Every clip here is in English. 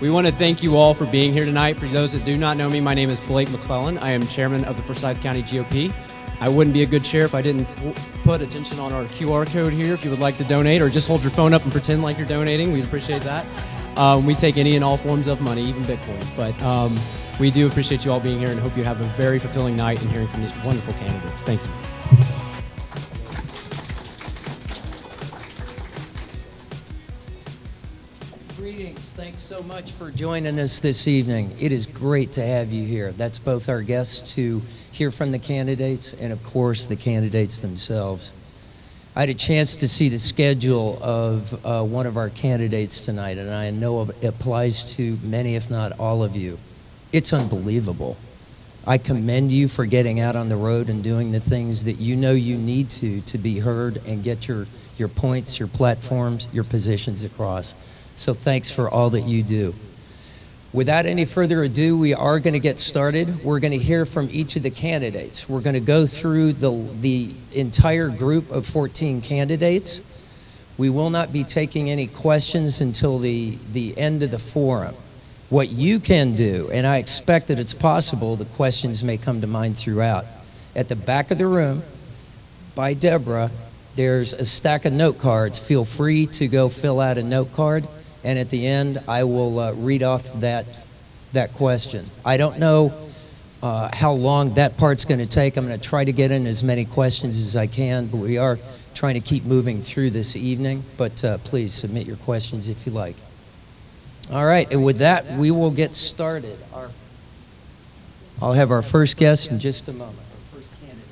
We want to thank you all for being here tonight. For those that do not know me, my name is Blake McClellan. I am chairman of the Forsyth County GOP. I wouldn't be a good chair if I didn't put attention on our QR code here. If you would like to donate or just hold your phone up and pretend like you're donating, we'd appreciate that. We take any and all forms of money, even Bitcoin. But we do appreciate you all being here and hope you have a very fulfilling night and hearing from these wonderful candidates. Thank you. Greetings. Thanks so much for joining us this evening. It is great to have you here. That's both our guests to hear from the candidates and, of course, the candidates themselves. I had a chance to see the schedule of one of our candidates tonight, and I know it applies to many, if not all of you. It's unbelievable. I commend you for getting out on the road and doing the things that you know you need to be heard and get your points, your platforms, your positions across. So thanks for all that you do. Without any further ado, we are going to get started. We're going to hear from each of the candidates. We're going to go through the entire group of 14 candidates. We will not be taking any questions until the end of the forum. What you can do, and I expect that it's possible, the questions may come to mind throughout. At the back of the room, by Deborah, there's a stack of note cards. Feel free to go fill out a note card. And at the end, I will read off that question. I don't know how long that part's going to take. I'm going to try to get in as many questions as I can, but we are trying to keep moving through this evening. But please submit your questions if you like. All right, and with that, we will get started. I'll have our first guest in just a moment. Our first candidate.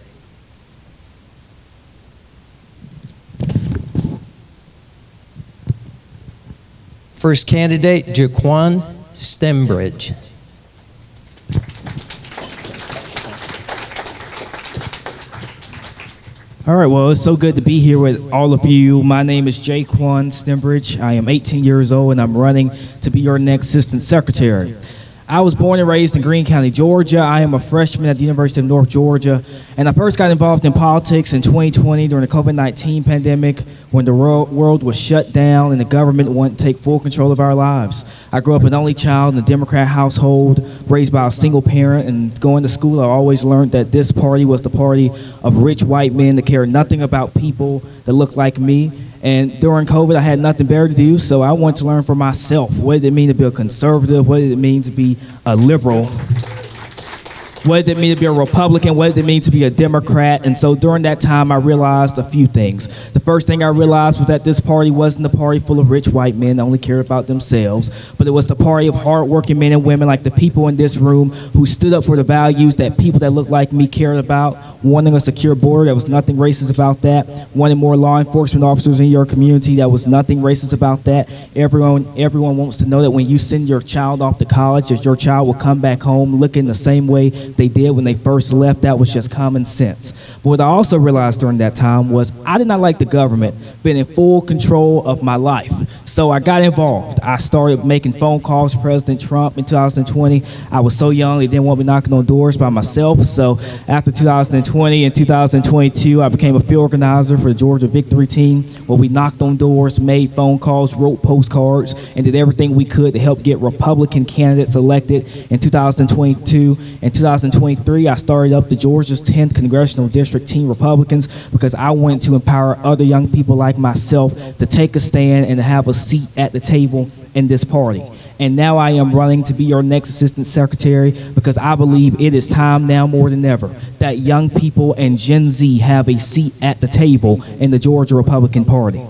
First candidate, Jaquan Stembridge. All right, well, it's so good to be here with all of you. My name is Jaquan Stembridge. I am 18 years old, and I'm running to be your next assistant secretary. I was born and raised in Greene County, Georgia. I am a freshman at the University of North Georgia, and I first got involved in politics in 2020 during the COVID-19 pandemic when the world was shut down and the government wanted to take full control of our lives. I grew up an only child in a Democrat household, raised by a single parent, and going to school, I always learned that this party was the party of rich white men that cared nothing about people that looked like me. And during COVID, I had nothing better to do, so I wanted to learn for myself. What did it mean to be a conservative? What did it mean to be a liberal? What did it mean to be a Republican? What did it mean to be a Democrat? And so during that time, I realized a few things. The first thing I realized was that this party wasn't a party full of rich white men that only cared about themselves, but it was the party of hardworking men and women like the people in this room who stood up for the values that people that looked like me cared about, wanting a secure border. There was nothing racist about that. Wanting more law enforcement officers in your community. That was nothing racist about that. Everyone wants to know that when you send your child off to college, that your child will come back home looking the same way they did when they first left. That was just common sense. But what I also realized during that time was I did not like the government being in full control of my life. So I got involved. I started making phone calls to President Trump in 2020. I was so young, they didn't want me knocking on doors by myself. So after 2020 and 2022, I became a field organizer for the Georgia Victory Team, where we knocked on doors, made phone calls, wrote postcards, and did everything we could to help get Republican candidates elected in 2022 and 2023. I started up the Georgia's 10th Congressional District Teen Republicans because I wanted to empower other young people like myself to take a stand and to have a seat at the table in this party. And now I am running to be your next assistant secretary because I believe it is time now more than ever that young people and Gen Z have a seat at the table in the Georgia Republican Party.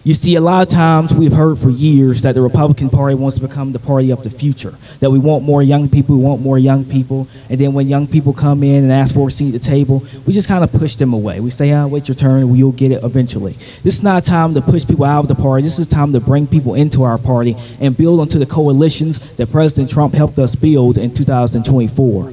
You see, a lot of times we've heard for years that the Republican Party wants to become the party of the future, that we want more young people, and then when young people come in and ask for a seat at the table, we just kind of push them away. We say, wait your turn, and you'll get it eventually. This is not a time to push people out of the party. This is time to bring people into our party and build onto the coalitions that President Trump helped us build in 2024.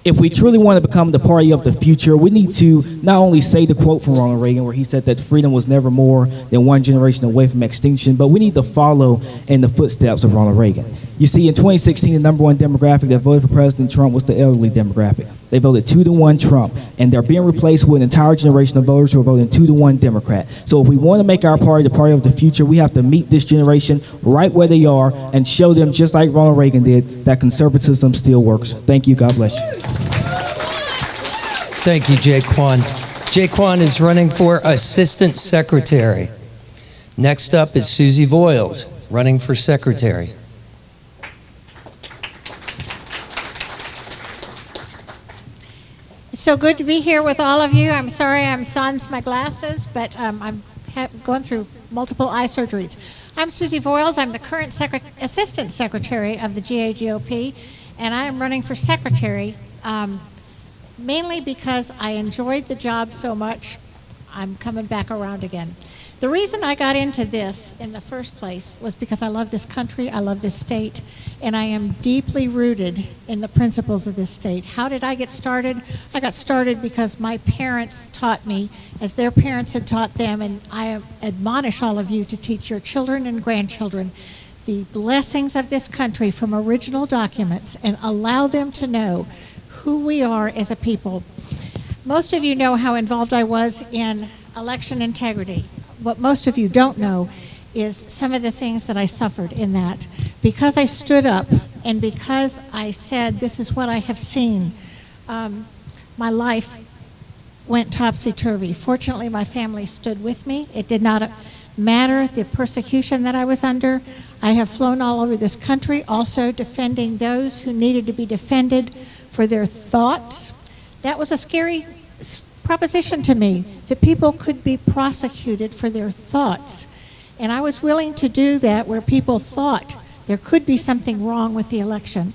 If we truly want to become the party of the future, we need to not only say the quote from Ronald Reagan where he said that freedom was never more than one generation away from extinction, but we need to follow in the footsteps of Ronald Reagan. You see, in 2016, the number one demographic that voted for President Trump was the elderly demographic. They voted 2-1 Trump, and they're being replaced with an entire generation of voters who are voting 2-1 Democrat. So if we want to make our party the party of the future, we have to meet this generation right where they are and show them, just like Ronald Reagan did, that conservatism still works. Thank you. God bless you. Thank you, Jaquan. Jaquan is running for Assistant Secretary. Next up is Susie Voiles, running for Secretary. It's so good to be here with all of you. I'm sorry I'm sans my glasses, but I'm going through multiple eye surgeries. I'm Susie Voiles. I'm the current Assistant Secretary of the GaGOP, and I am running for Secretary mainly because I enjoyed the job so much. I'm coming back around again. The reason I got into this in the first place was because I love this country, I love this state, and I am deeply rooted in the principles of this state. How did I get started? I got started because my parents taught me, as their parents had taught them, and I admonish all of you to teach your children and grandchildren the blessings of this country from original documents and allow them to know who we are as a people. Most of you know how involved I was in election integrity. What most of you don't know is some of the things that I suffered in that. Because I stood up and because I said, this is what I have seen, my life went topsy-turvy. Fortunately, my family stood with me. It did not matter the persecution that I was under. I have flown all over this country, also defending those who needed to be defended for their thoughts. That was a scary proposition to me, that people could be prosecuted for their thoughts. And I was willing to do that where people thought there could be something wrong with the election.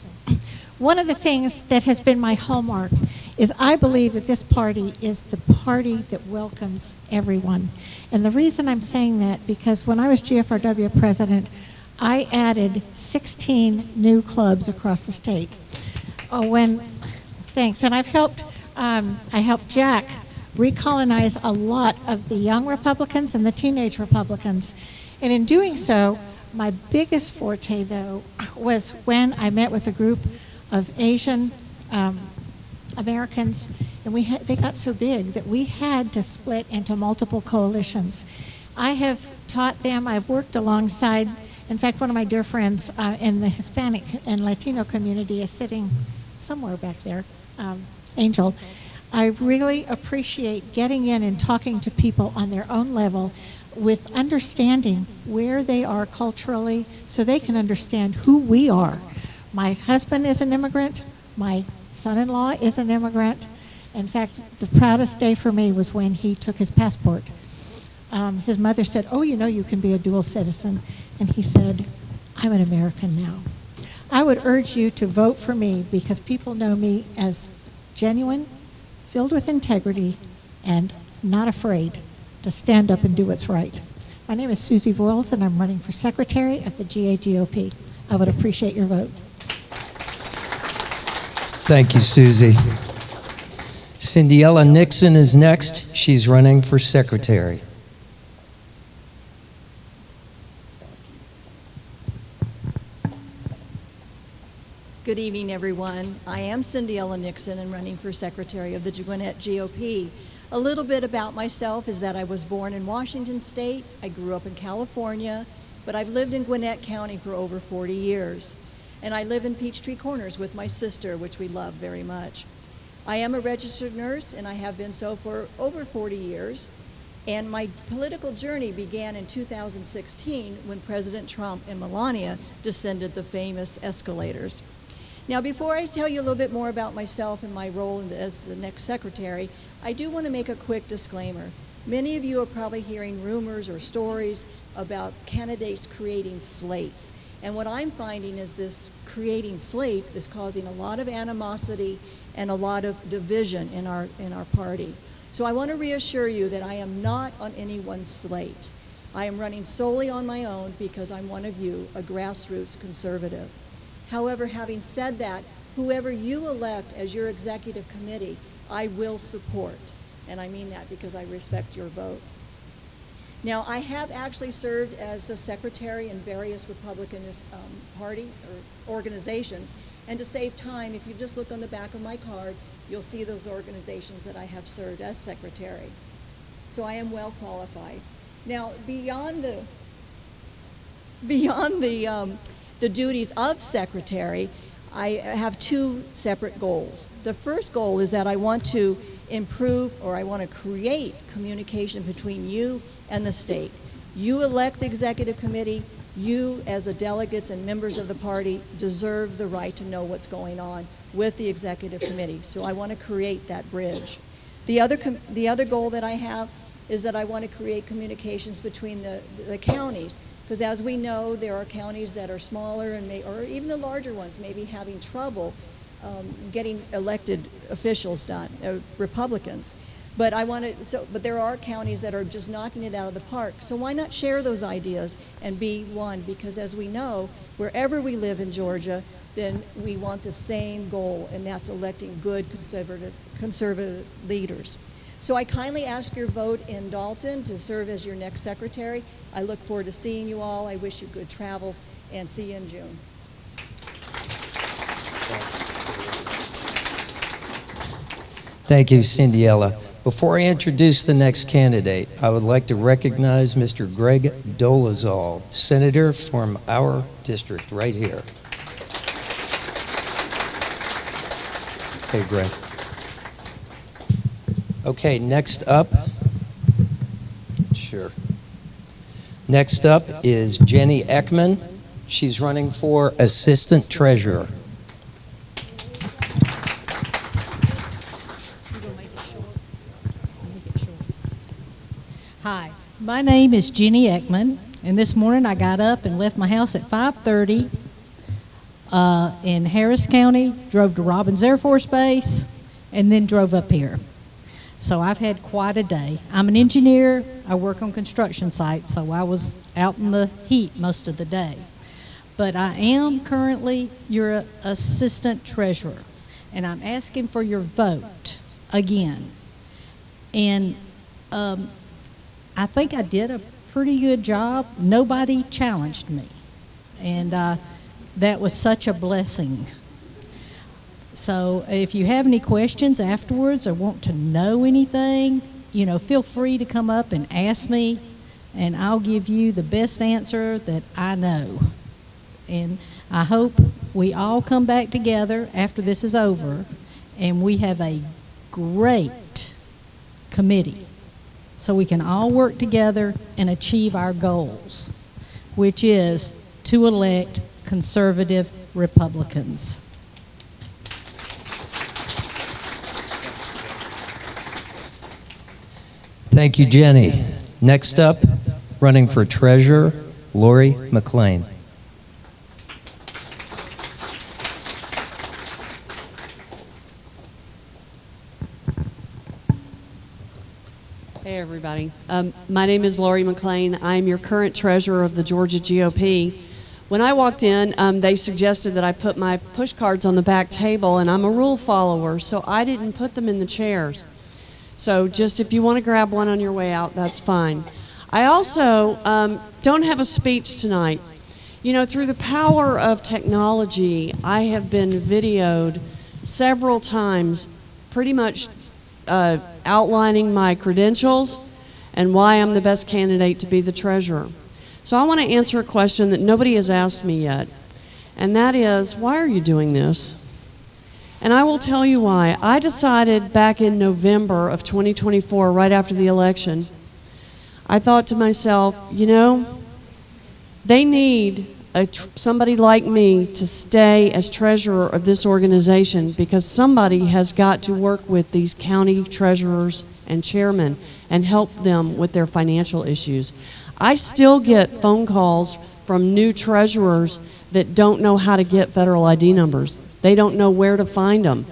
One of the things that has been my hallmark is I believe that this party is the party that welcomes everyone. And the reason I'm saying that, because when I was GFRW president, I added 16 new clubs across the state. Thanks, and I helped Jack recolonize a lot of the young Republicans and the teenage Republicans. And in doing so, my biggest forte, though, was when I met with a group of Asian Americans, and they got so big that we had to split into multiple coalitions. I have taught them, I've worked alongside, in fact, one of my dear friends in the Hispanic and Latino community is sitting somewhere back there, Angel. I really appreciate getting in and talking to people on their own level with understanding where they are culturally so they can understand who we are. My husband is an immigrant. My son-in-law is an immigrant. In fact, the proudest day for me was when he took his passport. His mother said, "Oh, you know you can be a dual citizen." And he said, "I'm an American now." I would urge you to vote for me because people know me as genuine, filled with integrity, and not afraid to stand up and do what's right. My name is Susie Voiles, and I'm running for Secretary of the GaGOP. I would appreciate your vote. Thank you, Susie. Cindyella Nixon is next. She's running for Secretary. Good evening, everyone. I am Cindyella Nixon and running for Secretary of the Gwinnett GOP. A little bit about myself is that I was born in Washington State. I grew up in California, but I've lived in Gwinnett County for over 40 years. And I live in Peachtree Corners with my sister, which we love very much. I am a registered nurse, and I have been so for over 40 years. And my political journey began in 2016 when President Trump and Melania descended the famous escalators. Now, before I tell you a little bit more about myself and my role as the next secretary, I do want to make a quick disclaimer. Many of you are probably hearing rumors or stories about candidates creating slates. And what I'm finding is this creating slates is causing a lot of animosity and a lot of division in our party. So I want to reassure you that I am not on anyone's slate. I am running solely on my own because I'm one of you, a grassroots conservative. However, having said that, whoever you elect as your executive committee, I will support. And I mean that because I respect your vote. Now, I have actually served as a secretary in various Republican parties or organizations, and to save time, if you just look on the back of my card, you'll see those organizations that I have served as secretary. So I am well qualified. Now, beyond the duties of secretary, I have two separate goals. The first goal is that I want to improve, or I want to create communication between you and the state. You elect the executive committee. You, as the delegates and members of the party, deserve the right to know what's going on with the executive committee. So I want to create that bridge. The other goal that I have is that I want to create communications between the counties, because as we know, there are counties that are smaller or even the larger ones may be having trouble getting elected officials done, Republicans. But but there are counties that are just knocking it out of the park. So why not share those ideas and be one? Because as we know, wherever we live in Georgia, then we want the same goal, and that's electing good conservative leaders. So I kindly ask your vote in Dalton to serve as your next secretary. I look forward to seeing you all. I wish you good travels, and see you in June. Thank you, Cindiella. Before I introduce the next candidate, I would like to recognize Mr. Greg Dolezal, Senator from our district right here. Hey, Greg. Okay, next up. Sure. Next up is Jenny Ekman. She's running for Assistant Treasurer. Hi, my name is Jenny Ekman, and this morning I got up and left my house at 5:30 in Harris County, drove to Robbins Air Force Base, and then drove up here. So I've had quite a day. I'm an engineer. I work on construction sites, so I was out in the heat most of the day. But I am currently your assistant treasurer, and I'm asking for your vote again. And I think I did a pretty good job. Nobody challenged me, and that was such a blessing. So if you have any questions afterwards or want to know anything, feel free to come up and ask me, and I'll give you the best answer that I know. And I hope we all come back together after this is over, and we have a great committee, so we can all work together and achieve our goals, which is to elect conservative Republicans. Thank you, Jenny. Next up, running for treasurer, Lori McLean. Hey, everybody. My name is Lori McLean. I'm your current treasurer of the Georgia GOP. When I walked in, they suggested that I put my push cards on the back table, and I'm a rule follower, so I didn't put them in the chairs. So just if you want to grab one on your way out, that's fine. I also don't have a speech tonight. Through the power of technology, I have been videoed several times, pretty much outlining my credentials and why I'm the best candidate to be the treasurer. So I want to answer a question that nobody has asked me yet, and that is, why are you doing this? And I will tell you why. I decided back in November of 2024, right after the election, I thought to myself, they need somebody like me to stay as treasurer of this organization, because somebody has got to work with these county treasurers and chairmen and help them with their financial issues. I still get phone calls from new treasurers that don't know how to get federal ID numbers. They don't know where to find them.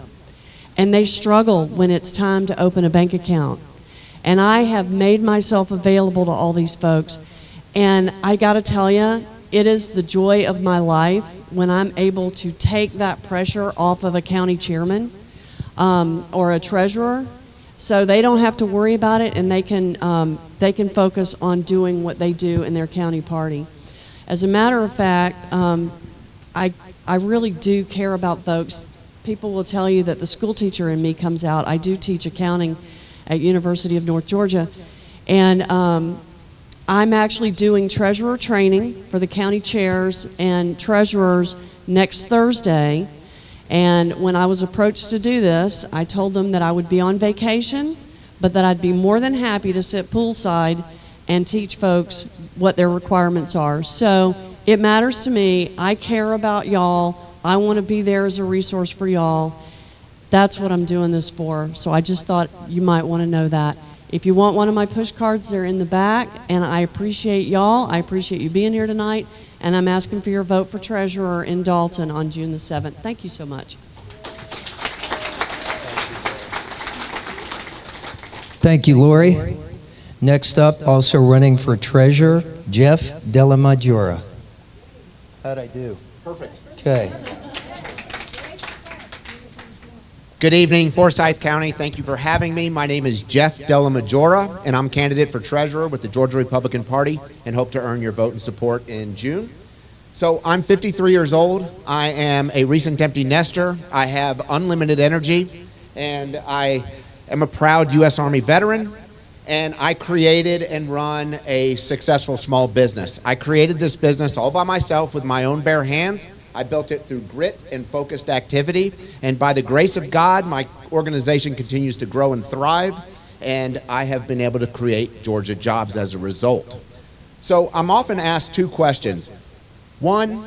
And they struggle when it's time to open a bank account. And I have made myself available to all these folks. And I got to tell you, it is the joy of my life when I'm able to take that pressure off of a county chairman or a treasurer, so they don't have to worry about it, and they they can focus on doing what they do in their county party. As a matter of fact, I really do care about folks. People will tell you that the school teacher in me comes out. I do teach accounting at University of North Georgia, and I'm actually doing treasurer training for the county chairs and treasurers next Thursday. And when I was approached to do this, I told them that I would be on vacation, but that I'd be more than happy to sit poolside and teach folks what their requirements are. So it matters to me. I care about y'all. I want to be there as a resource for y'all. That's what I'm doing this for. So I just thought you might want to know that. If you want one of my push cards, they're in the back, and I appreciate y'all. I appreciate you being here tonight, and I'm asking for your vote for treasurer in Dalton on June the 7th. Thank you so much. Thank you, Lori. Next up, also running for treasurer, Jeff Della Maggiora. How'd I do? Perfect. Okay. Good evening, Forsyth County. Thank you for having me. My name is Jeff Della Maggiora, and I'm candidate for treasurer with the Georgia Republican Party and hope to earn your vote and support in June. So I'm 53 years old. I am a recent empty nester. I have unlimited energy, and I am a proud U.S. Army veteran. And I created and run a successful small business. I created this business all by myself with my own bare hands. I built it through grit and focused activity. And by the grace of God, my organization continues to grow and thrive. And I have been able to create Georgia jobs as a result. So I'm often asked two questions. One,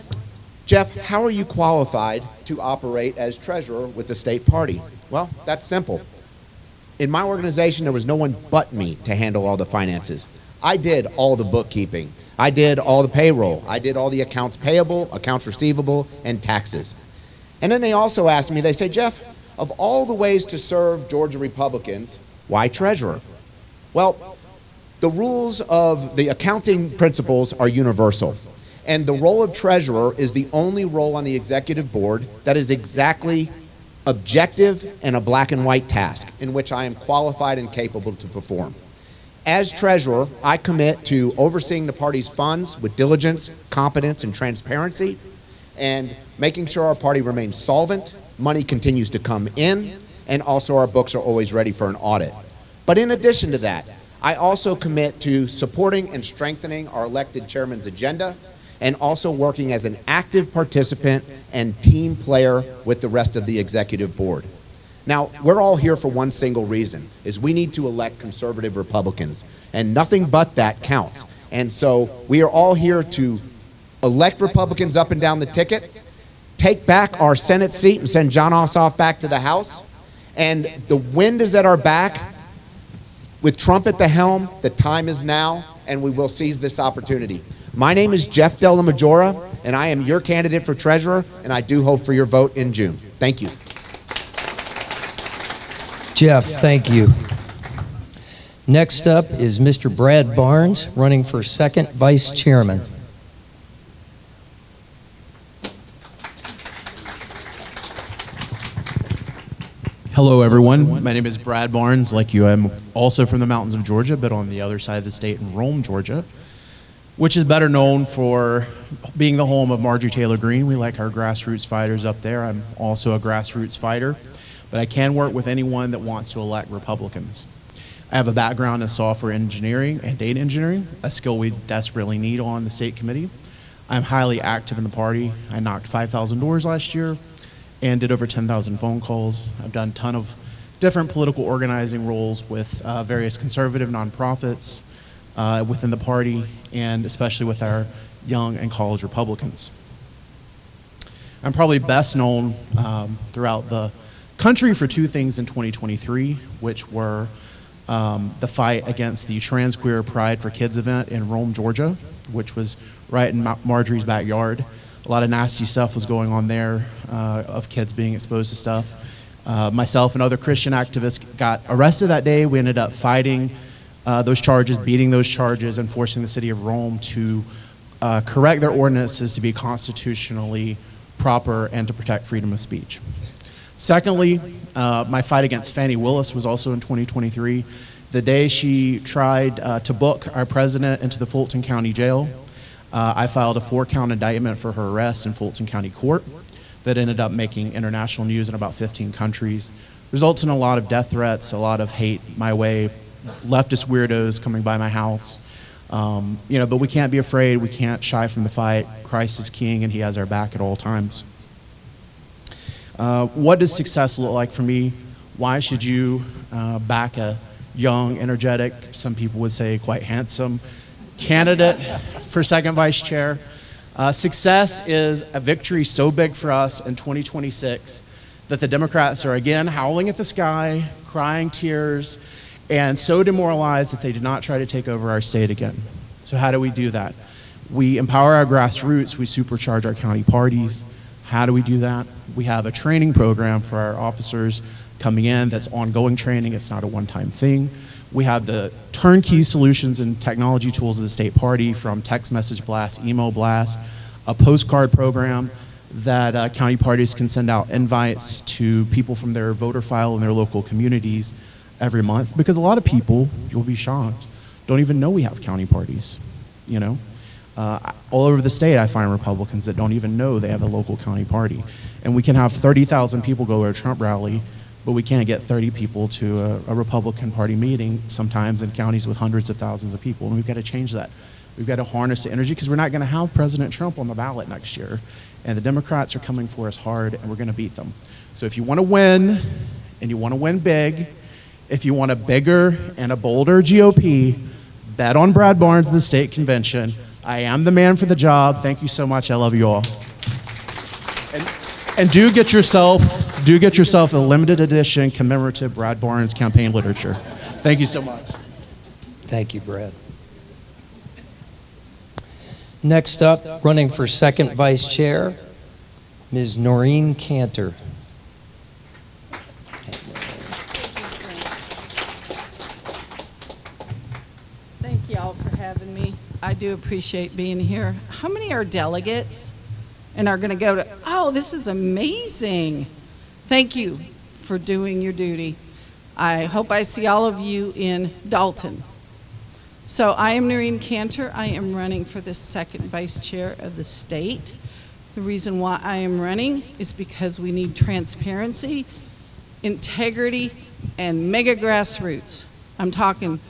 Jeff, how are you qualified to operate as treasurer with the state party? Well, that's simple. In my organization, there was no one but me to handle all the finances. I did all the bookkeeping. I did all the payroll. I did all the accounts payable, accounts receivable, and taxes. And then they also asked me, they say, Jeff, of all the ways to serve Georgia Republicans, why treasurer? Well, the rules of the accounting principles are universal. And the role of treasurer is the only role on the executive board that is exactly objective and a black and white task in which I am qualified and capable to perform. As treasurer, I commit to overseeing the party's funds with diligence, competence, and transparency, and making sure our party remains solvent, money continues to come in, and also our books are always ready for an audit. But in addition to that, I also commit to supporting and strengthening our elected chairman's agenda, and also working as an active participant and team player with the rest of the executive board. Now, we're all here for one single reason, is we need to elect conservative Republicans, and nothing but that counts. And so we are all here to elect Republicans up and down the ticket, take back our Senate seat and send John Ossoff back to the House, and the wind is at our back. With Trump at the helm, the time is now, and we will seize this opportunity. My name is Jeff Della Maggiora, and I am your candidate for treasurer, and I do hope for your vote in June. Thank you. Jeff, thank you. Next up is Mr. Brad Barnes, running for second vice chairman. Hello, everyone. My name is Brad Barnes. Like you, I'm also from the mountains of Georgia, but on the other side of the state in Rome, Georgia, which is better known for being the home of Marjorie Taylor Greene. We like our grassroots fighters up there. I'm also a grassroots fighter, but I can work with anyone that wants to elect Republicans. I have a background in software engineering and data engineering, a skill we desperately need on the state committee. I'm highly active in the party. I knocked 5,000 doors last year and did over 10,000 phone calls. I've done a ton of different political organizing roles with various conservative nonprofits within the party, and especially with our young and college Republicans. I'm probably best known throughout the country for two things in 2023, which were the fight against the Trans Queer Pride for Kids event in Rome, Georgia, which was right in Marjorie's backyard. A lot of nasty stuff was going on there of kids being exposed to stuff. Myself and other Christian activists got arrested that day. We ended up fighting those charges, beating those charges, and forcing the city of Rome to correct their ordinances to be constitutionally proper and to protect freedom of speech. Secondly, my fight against Fani Willis was also in 2023. The day she tried to book our president into the Fulton County Jail, I filed a 4-count indictment for her arrest in Fulton County Court that ended up making international news in about 15 countries. Results in a lot of death threats, a lot of hate my way, leftist weirdos coming by my house. But we can't be afraid. We can't shy from the fight. Christ is king, and he has our back at all times. What does success look like for me? Why should you back a young, energetic, some people would say quite handsome candidate for second vice chair? Success is a victory so big for us in 2026 that the Democrats are again howling at the sky, crying tears, and so demoralized that they did not try to take over our state again. So how do we do that? We empower our grassroots. We supercharge our county parties. How do we do that? We have a training program for our officers coming in that's ongoing training. It's not a one-time thing. We have the turnkey solutions and technology tools of the state party, from text message blast, email blast, a postcard program that county parties can send out invites to people from their voter file in their local communities every month, because a lot of people, you'll be shocked, don't even know we have county parties. All over the state I find Republicans that don't even know they have a local county party. And we can have 30,000 people go to a Trump rally, but we can't get 30 people to a Republican Party meeting sometimes in counties with hundreds of thousands of people. And we've got to change that. We've got to harness the energy, because we're not going to have President Trump on the ballot next year. And the Democrats are coming for us hard, and we're going to beat them. So if you want to win, and you want to win big, if you want a bigger and a bolder GOP, bet on Brad Barnes, the state convention. I am the man for the job. Thank you so much. I love you all. And do get yourself a limited edition commemorative Brad Barnes campaign literature. Thank you so much. Thank you, Brad. Next up, running for second vice chair, Ms. Noreen Cantor. Thank you all for having me. I do appreciate being here. How many are delegates and are going to go to, oh, this is amazing. Thank you for doing your duty. I hope I see all of you in Dalton. So I am Noreen Cantor. I am running for the second vice chair of the state. The reason why I am running is because we need transparency, integrity, and mega grassroots. I'm talking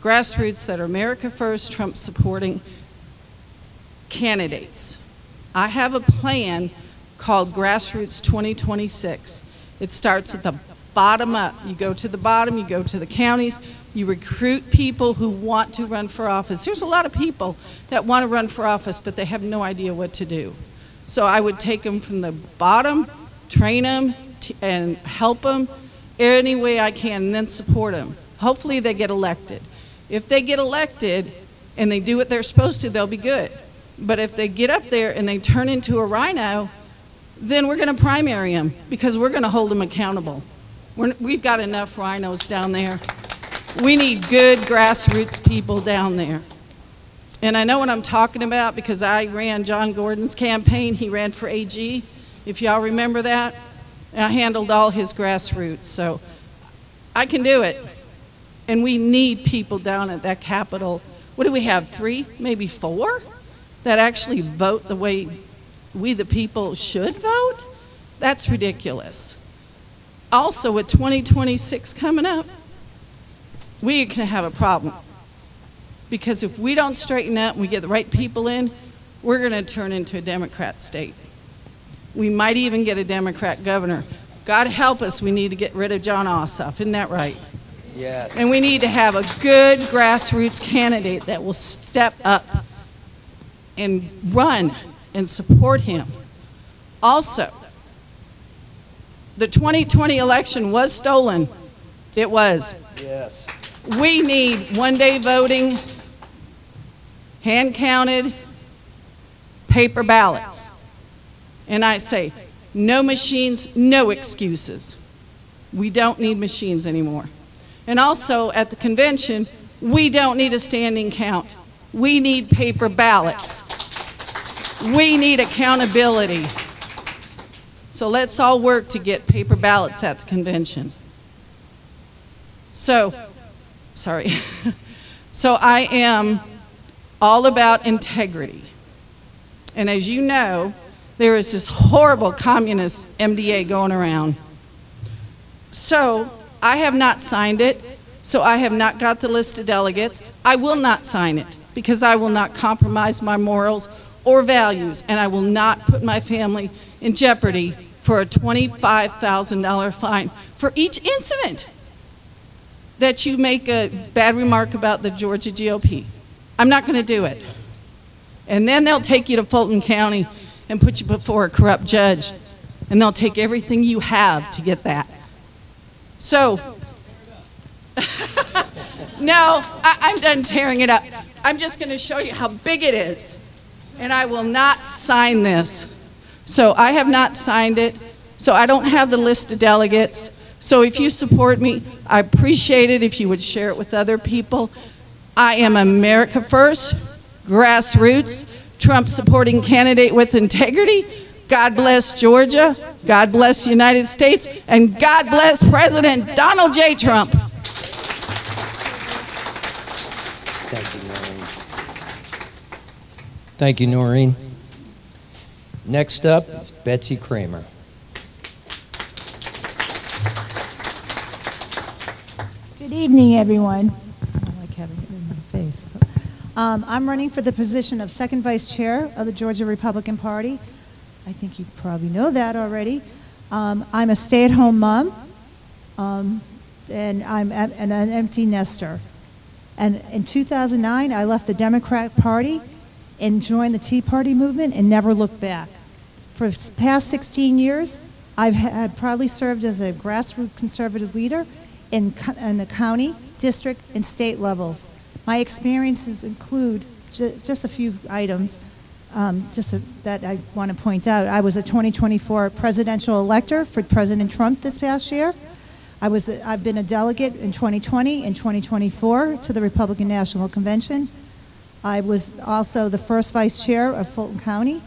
grassroots that are America First, Trump supporting candidates. I have a plan called Grassroots 2026. It starts at the bottom up. You go to the bottom, you go to the counties, you recruit people who want to run for office. There's a lot of people that want to run for office, but they have no idea what to do. So I would take them from the bottom, train them, and help them any way I can, and then support them. Hopefully they get elected. If they get elected and they do what they're supposed to, they'll be good. But if they get up there and they turn into a rhino, then we're going to primary them, because we're going to hold them accountable. We've got enough rhinos down there. We need good grassroots people down there. And I know what I'm talking about, because I ran John Gordon's campaign. He ran for AG, if y'all remember that. And I handled all his grassroots. So I can do it. And we need people down at that Capitol. What do we have, 3, maybe 4, that actually vote the way we the people should vote? That's ridiculous. Also, with 2026 coming up, we can have a problem. Because if we don't straighten up and we get the right people in, we're going to turn into a Democrat state. We might even get a Democrat governor. God help us, we need to get rid of John Ossoff. Isn't that right? Yes. And we need to have a good grassroots candidate that will step up and run and support him. Also, the 2020 election was stolen. It was. Yes. We need one-day voting, hand-counted, paper ballots. And I say, no machines, no excuses. We don't need machines anymore. And also, at the convention, we don't need a standing count. We need paper ballots. We need accountability. So let's all work to get paper ballots at the convention. So sorry. So I am all about integrity. And as you know, there is this horrible communist MDA going around. So I have not signed it, so I have not got the list of delegates. I will not sign it because I will not compromise my morals or values, and I will not put my family in jeopardy for a $25,000 fine for each incident that you make a bad remark about the Georgia GOP. I'm not going to do it. And then they'll take you to Fulton County and put you before a corrupt judge, and they'll take everything you have to get that. So, no, I'm done tearing it up. I'm just going to show you how big it is, and I will not sign this. So I have not signed it, so I don't have the list of delegates. So if you support me, I appreciate it if you would share it with other people. I am America First, grassroots, Trump-supporting candidate with integrity. God bless Georgia, God bless the United States, and God bless President Donald J. Trump. Thank you, Noreen. Next up is Betsy Kramer. Good evening, everyone. I don't like having it in my face. I'm running for the position of second vice chair of the Georgia Republican Party. I think you probably know that already. I'm a stay-at-home mom, and I'm an empty nester. And in 2009, I left the Democrat Party and joined the Tea Party movement and never looked back. For the past 16 years, I've proudly served as a grassroots conservative leader in the county, district, and state levels. My experiences include just a few items that I want to point out. I was a 2024 presidential elector for President Trump this past year. I've been a delegate in 2020 and 2024 to the Republican National Convention. I was also the first vice chair of Fulton County.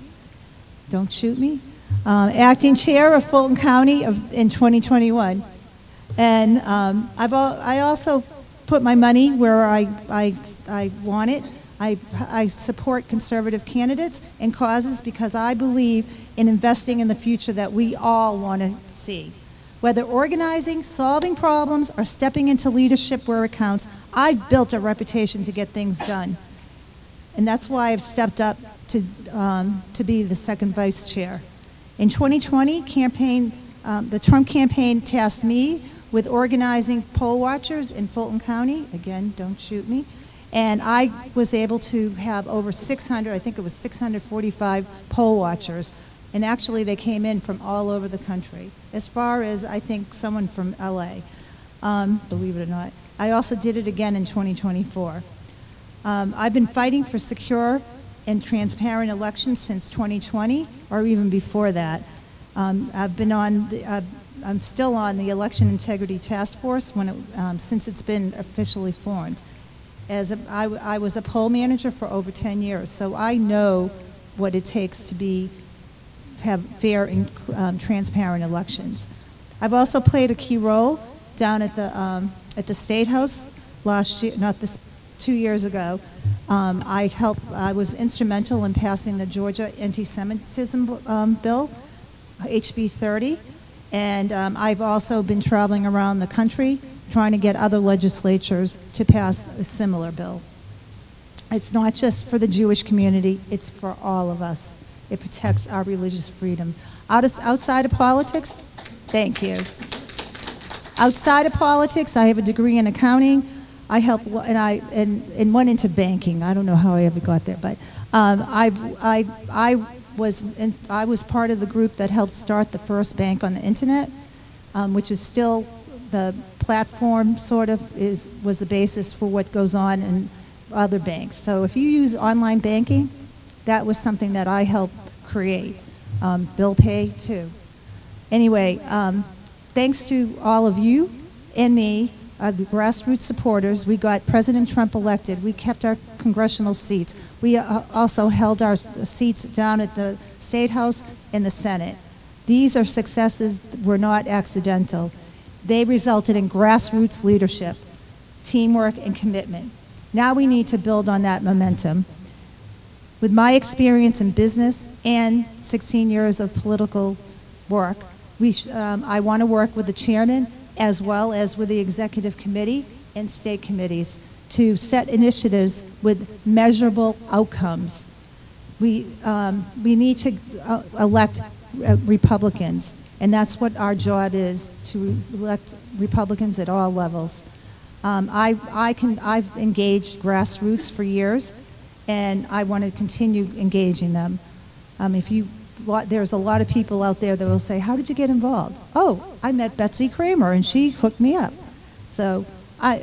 Don't shoot me. Acting chair of Fulton County in 2021. And I also put my money where I want it. I support conservative candidates and causes because I believe in investing in the future that we all want to see. Whether organizing, solving problems, or stepping into leadership where it counts, I've built a reputation to get things done. And that's why I've stepped up to be the second vice chair. In 2020, the Trump campaign tasked me with organizing poll watchers in Fulton County. Again, don't shoot me. And I was able to have over 600, I think it was 645 poll watchers. And actually, they came in from all over the country, as far as, I think, someone from LA, believe it or not. I also did it again in 2024. I've been fighting for secure and transparent elections since 2020, or even before that. I'm still on the Election Integrity Task Force since it's been officially formed. I was a poll manager for over 10 years, so I know what it takes to have fair and transparent elections. I've also played a key role down at the State House last year, 2 years ago. I was instrumental in passing the Georgia anti-Semitism bill, HB 30, and I've also been traveling around the country trying to get other legislatures to pass a similar bill. It's not just for the Jewish community, it's for all of us. It protects our religious freedom. Outside of politics, thank you. Outside of politics, I have a degree in accounting. I help, and went into banking. I don't know how I ever got there, but I was part of the group that helped start the first bank on the internet, which is still the platform. Was the basis for what goes on in other banks. So if you use online banking, that was something that I helped create. Bill pay too. Anyway, thanks to all of you and me, the grassroots supporters, we got President Trump elected. We kept our congressional seats. We also held our seats down at the State House and the Senate. These are successes that were not accidental. They resulted in grassroots leadership. teamwork, and commitment. Now we need to build on that momentum. With my experience in business and 16 years of political work, I want to work with the chairman as well as with the executive committee and state committees to set initiatives with measurable outcomes. We need to elect Republicans, and that's what our job is, to elect Republicans at all levels. I've engaged grassroots for years, and I want to continue engaging them. There's a lot of people out there that will say, "How did you get involved?" "Oh, I met Betsy Kramer, and she hooked me up." So I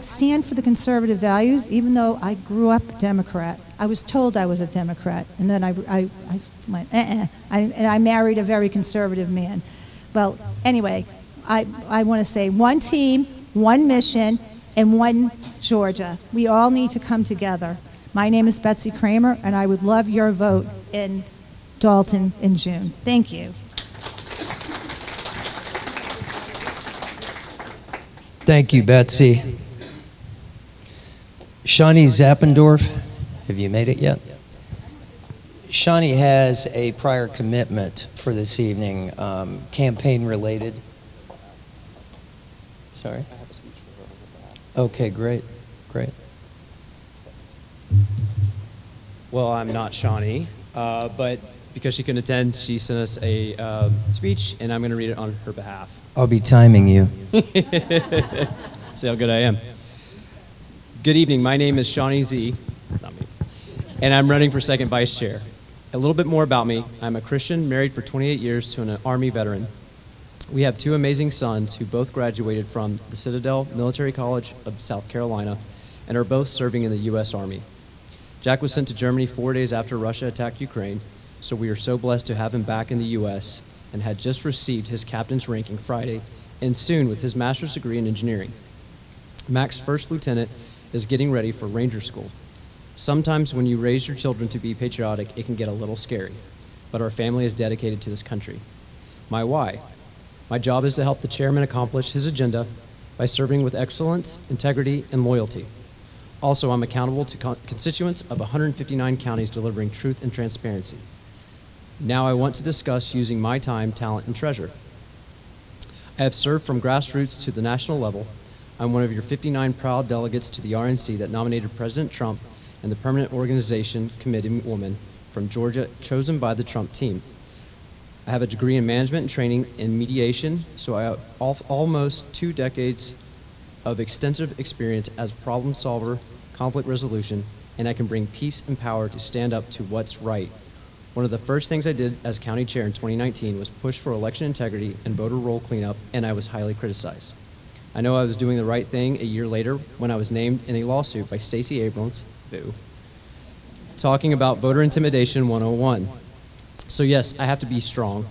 stand for the conservative values, even though I grew up Democrat. I was told I was a Democrat, and then I went, and I married a very conservative man. Well, anyway, I want to say one team, one mission, and one Georgia. We all need to come together. My name is Betsy Kramer, and I would love your vote in Dalton in June. Thank you. Thank you, Betsy. Shawnee Zappendorf, have you made it yet? Shawnee has a prior commitment for this evening, campaign related. Sorry? Okay, great. Well, I'm not Shawnee, but because she couldn't attend, she sent us a speech, and I'm going to read it on her behalf. I'll be timing you. See how good I am. Good evening. My name is Shawnee Z, not me, and I'm running for second vice chair. A little bit more about me. I'm a Christian, married for 28 years to an Army veteran. We have two amazing sons who both graduated from the Citadel Military College of South Carolina and are both serving in the U.S. Army. Jack was sent to Germany 4 days after Russia attacked Ukraine, so we are so blessed to have him back in the U.S. and had just received his captain's ranking Friday, and soon with his master's degree in engineering. Mac's first lieutenant is getting ready for Ranger School. Sometimes when you raise your children to be patriotic, it can get a little scary, but our family is dedicated to this country. My why? My job is to help the chairman accomplish his agenda by serving with excellence, integrity, and loyalty. Also, I'm accountable to constituents of 159 counties delivering truth and transparency. Now I want to discuss using my time, talent, and treasure. I have served from grassroots to the national level. I'm one of your 59 proud delegates to the RNC that nominated President Trump and the Permanent Organization Committee woman from Georgia chosen by the Trump team. I have a degree in management and training in mediation, so I have almost 2 decades of extensive experience as problem solver, conflict resolution, and I can bring peace and power to stand up to what's right. One of the first things I did as county chair in 2019 was push for election integrity and voter roll cleanup, and I was highly criticized. I know I was doing the right thing a year later when I was named in a lawsuit by Stacey Abrams, boo, talking about voter intimidation 101. So yes, I have to be strong.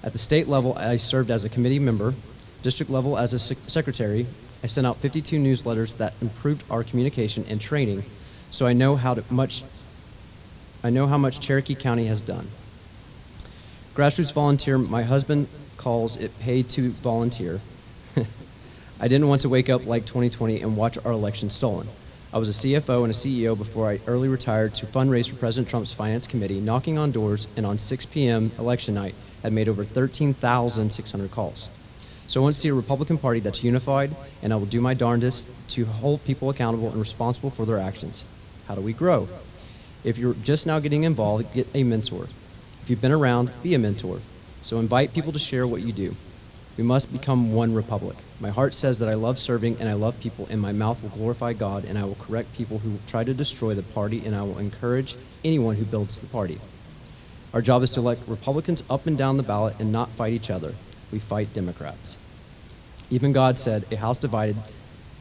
At the state level, I served as a committee member, district level as a secretary. I sent out 52 newsletters that improved our communication and training, so I know how much Cherokee County has done. Grassroots volunteer, my husband calls it paid to volunteer. I didn't want to wake up like 2020 and watch our election stolen. I was a CFO and a CEO before I early retired to fundraise for President Trump's Finance Committee, knocking on doors, and on 6 p.m. election night had made over 13,600 calls. So I want to see a Republican Party that's unified, and I will do my darndest to hold people accountable and responsible for their actions. How do we grow? If you're just now getting involved, get a mentor. If you've been around, be a mentor. So invite people to share what you do. We must become one republic. My heart says that I love serving and I love people, and my mouth will glorify God, and I will correct people who try to destroy the party, and I will encourage anyone who builds the party. Our job is to elect Republicans up and down the ballot and not fight each other. We fight Democrats. Even God said, a house divided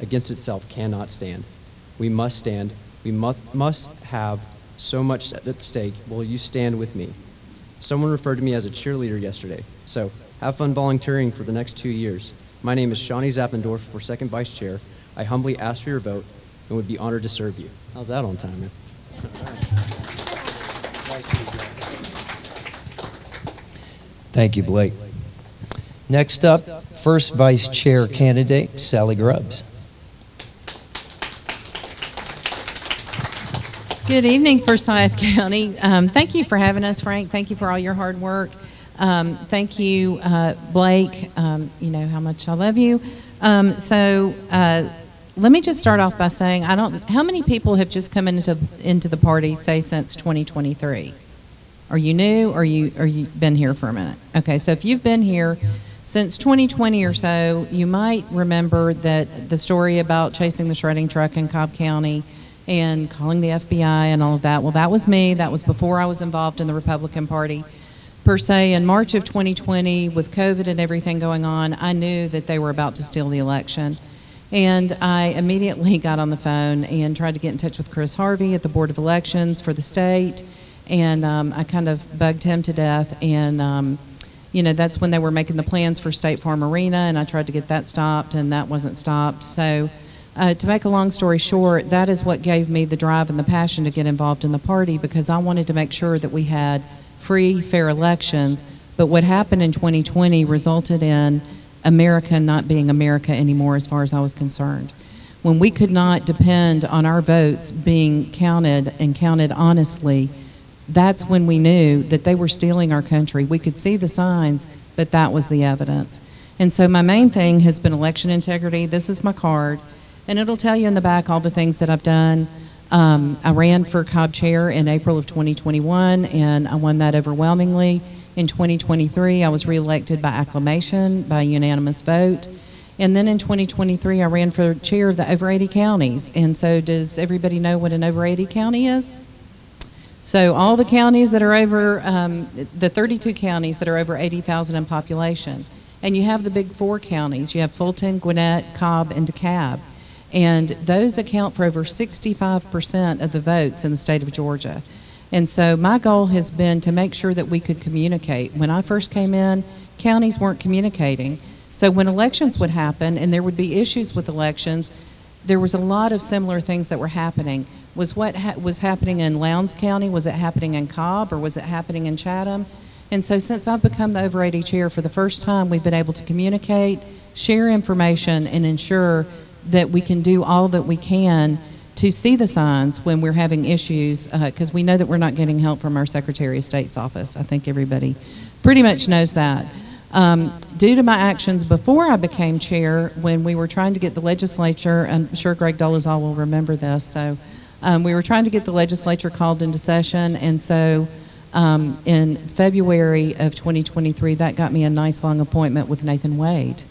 against itself cannot stand. We must stand. We must have so much at stake. Will you stand with me? Someone referred to me as a cheerleader yesterday. So have fun volunteering for the next 2 years. My name is Shawnee Zappendorf for second vice chair. I humbly ask for your vote and would be honored to serve you. How's that on time, man? Thank you, Blake. Next up, first vice chair candidate, Sally Grubbs. Good evening, Forsyth County. Thank you for having us, Frank. Thank you for all your hard work. Thank you, Blake. You know how much I love you. Let me just start off by saying, how many people have just come into the party, say, since 2023? Are you new, or you been here for a minute? Okay, so if you've been here since 2020 or so, you might remember that the story about chasing the shredding truck in Cobb County and calling the FBI and all of that. Well, that was me. That was before I was involved in the Republican Party, per se. In March of 2020, with COVID and everything going on, I knew that they were about to steal the election. And I immediately got on the phone and tried to get in touch with Chris Harvey at the Board of Elections for the state. And I kind of bugged him to death. And, you know, that's when they were making the plans for State Farm Arena, and I tried to get that stopped, and that wasn't stopped. So to make a long story short, that is what gave me the drive and the passion to get involved in the party, because I wanted to make sure that we had free, fair elections. But what happened in 2020 resulted in America not being America anymore as far as I was concerned. When we could not depend on our votes being counted and counted honestly, that's when we knew that they were stealing our country. We could see the signs, but that was the evidence. And so my main thing has been election integrity. This is my card. And it'll tell you in the back all the things that I've done. I ran for Cobb Chair in April of 2021, and I won that overwhelmingly. In 2023, I was reelected by acclamation, by unanimous vote. And then in 2023, I ran for chair of the over 80 counties. And so does everybody know what an over 80 county is? So all the counties that are over, the 32 counties that are over 80,000 in population. And you have the big four counties. You have Fulton, Gwinnett, Cobb, and DeKalb. And those account for over 65% of the votes in the state of Georgia. And so my goal has been to make sure that we could communicate. When I first came in, counties weren't communicating. So when elections would happen and there would be issues with elections, there was a lot of similar things that were happening. Was what was happening in Lowndes County, was it happening in Cobb, or was it happening in Chatham? And so since I've become the over 80 chair, for the first time, we've been able to communicate, share information, and ensure that we can do all that we can to see the signs when we're having issues, because we know that we're not getting help from our Secretary of State's office. I think everybody pretty much knows that. Due to my actions before I became chair, when we were trying to get the legislature, I'm sure Greg Dolezal will remember this, so we were trying to get the legislature called into session, and so in February of 2023, that got me a nice long appointment with Nathan Wade.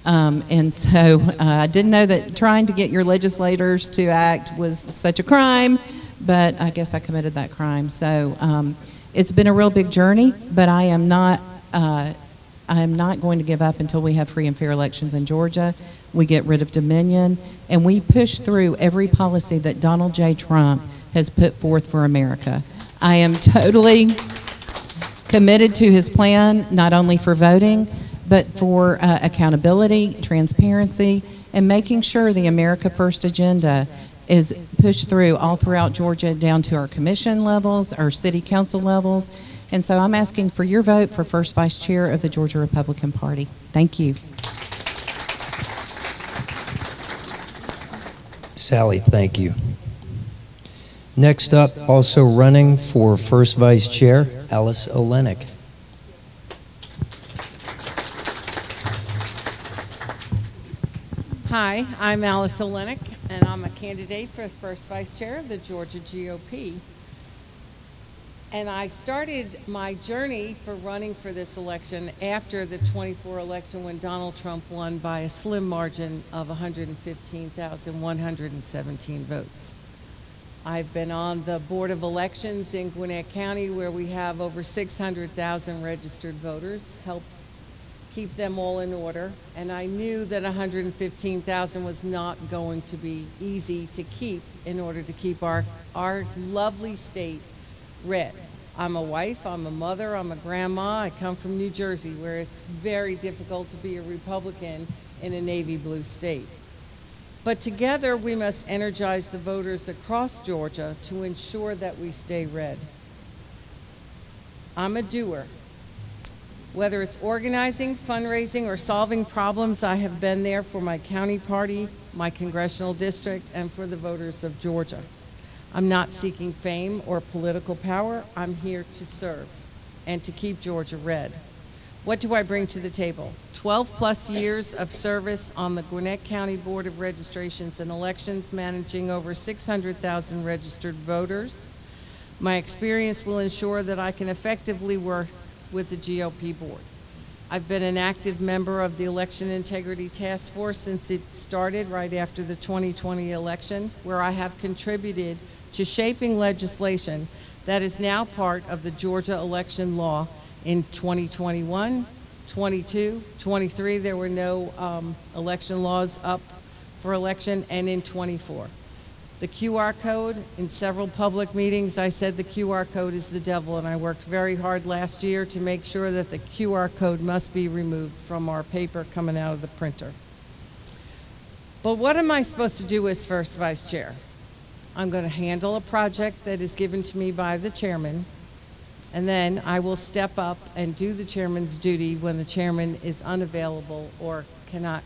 And so I didn't know that trying to get your legislators to act was such a crime, but I guess I committed that crime. So it's been a real big journey, but I am not going to give up until we have free and fair elections in Georgia. We get rid of Dominion, and we push through every policy that Donald J. Trump has put forth for America. I am totally committed to his plan, not only for voting, but for accountability, transparency, and making sure the America First agenda is pushed through all throughout Georgia, down to our commission levels, our city council levels. And so I'm asking for your vote for first vice chair of the Georgia Republican Party. Thank you. Sally, thank you. Next up, also running for first vice chair, Alice Olenek. Hi, I'm Alice Olenek, and I'm a candidate for first vice chair of the Georgia GOP. And I started my journey for running for this election after the 24 election, when Donald Trump won by a slim margin of 115,117 votes. I've been on the Board of Elections in Gwinnett County, where we have over 600,000 registered voters, helped keep them all in order, and I knew that 115,000 was not going to be easy to keep in order to keep our lovely state red. I'm a wife, I'm a mother, I'm a grandma. I come from New Jersey, where it's very difficult to be a Republican in a navy blue state. But together we must energize the voters across Georgia to ensure that we stay red. I'm a doer. Whether it's organizing, fundraising, or solving problems, I have been there for my county party, my congressional district, and for the voters of Georgia. I'm not seeking fame or political power. I'm here to serve and to keep Georgia red. What do I bring to the table? 12 plus years of service on the Gwinnett County Board of Registrations and Elections, managing over 600,000 registered voters. My experience will ensure that I can effectively work with the GOP board. I've been an active member of the Election Integrity Task Force since it started right after the 2020 election, where I have contributed to shaping legislation that is now part of the Georgia election law. In 2021, 22, 23, there were no election laws up for election, and in 24. The QR code, in several public meetings, I said the QR code is the devil, and I worked very hard last year to make sure that the QR code must be removed from our paper coming out of the printer. But what am I supposed to do as first vice chair? I'm going to handle a project that is given to me by the chairman, and then I will step up and do the chairman's duty when the chairman is unavailable or cannot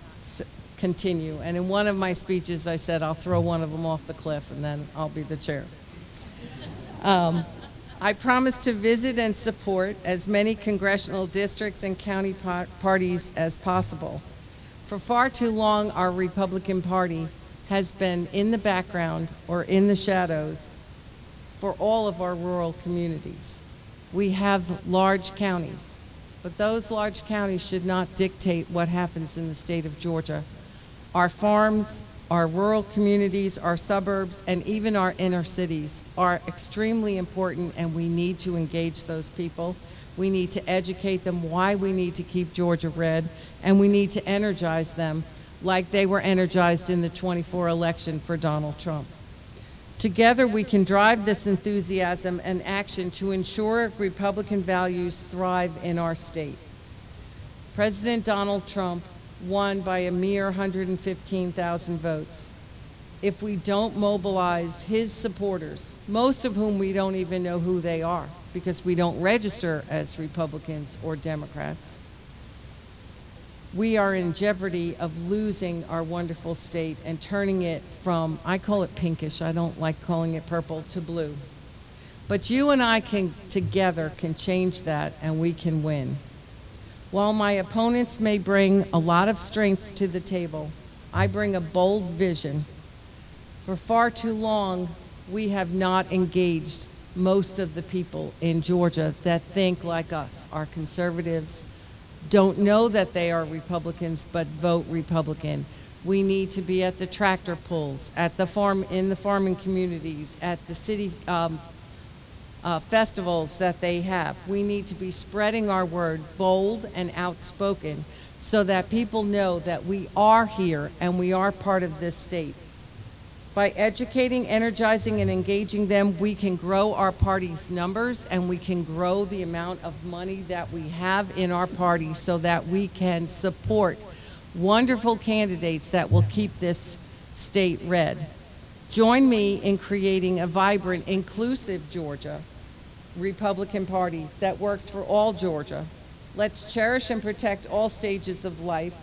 continue. And in one of my speeches, I said I'll throw one of them off the cliff, and then I'll be the chair. I promise to visit and support as many congressional districts and county parties as possible. For far too long, our Republican Party has been in the background or in the shadows for all of our rural communities. We have large counties, but those large counties should not dictate what happens in the state of Georgia. Our farms, our rural communities, our suburbs, and even our inner cities are extremely important, and we need to engage those people. We need to educate them why we need to keep Georgia red, and we need to energize them like they were energized in the 24 election for Donald Trump. Together, we can drive this enthusiasm and action to ensure Republican values thrive in our state. President Donald Trump won by a mere 115,000 votes. If we don't mobilize his supporters, most of whom we don't even know who they are because we don't register as Republicans or Democrats, we are in jeopardy of losing our wonderful state and turning it from, I call it pinkish, I don't like calling it purple, to blue. But you and I together can change that, and we can win. While my opponents may bring a lot of strengths to the table, I bring a bold vision. For far too long, we have not engaged most of the people in Georgia that think like us, are conservatives, don't know that they are Republicans, but vote Republican. We need to be at the tractor pulls, at the farm, in the farming communities, at the city festivals that they have. We need to be spreading our word bold and outspoken so that people know that we are here and we are part of this state. By educating, energizing, and engaging them, we can grow our party's numbers, and we can grow the amount of money that we have in our party so that we can support wonderful candidates that will keep this state red. Join me in creating a vibrant, inclusive Georgia Republican Party that works for all Georgia. Let's cherish and protect all stages of life,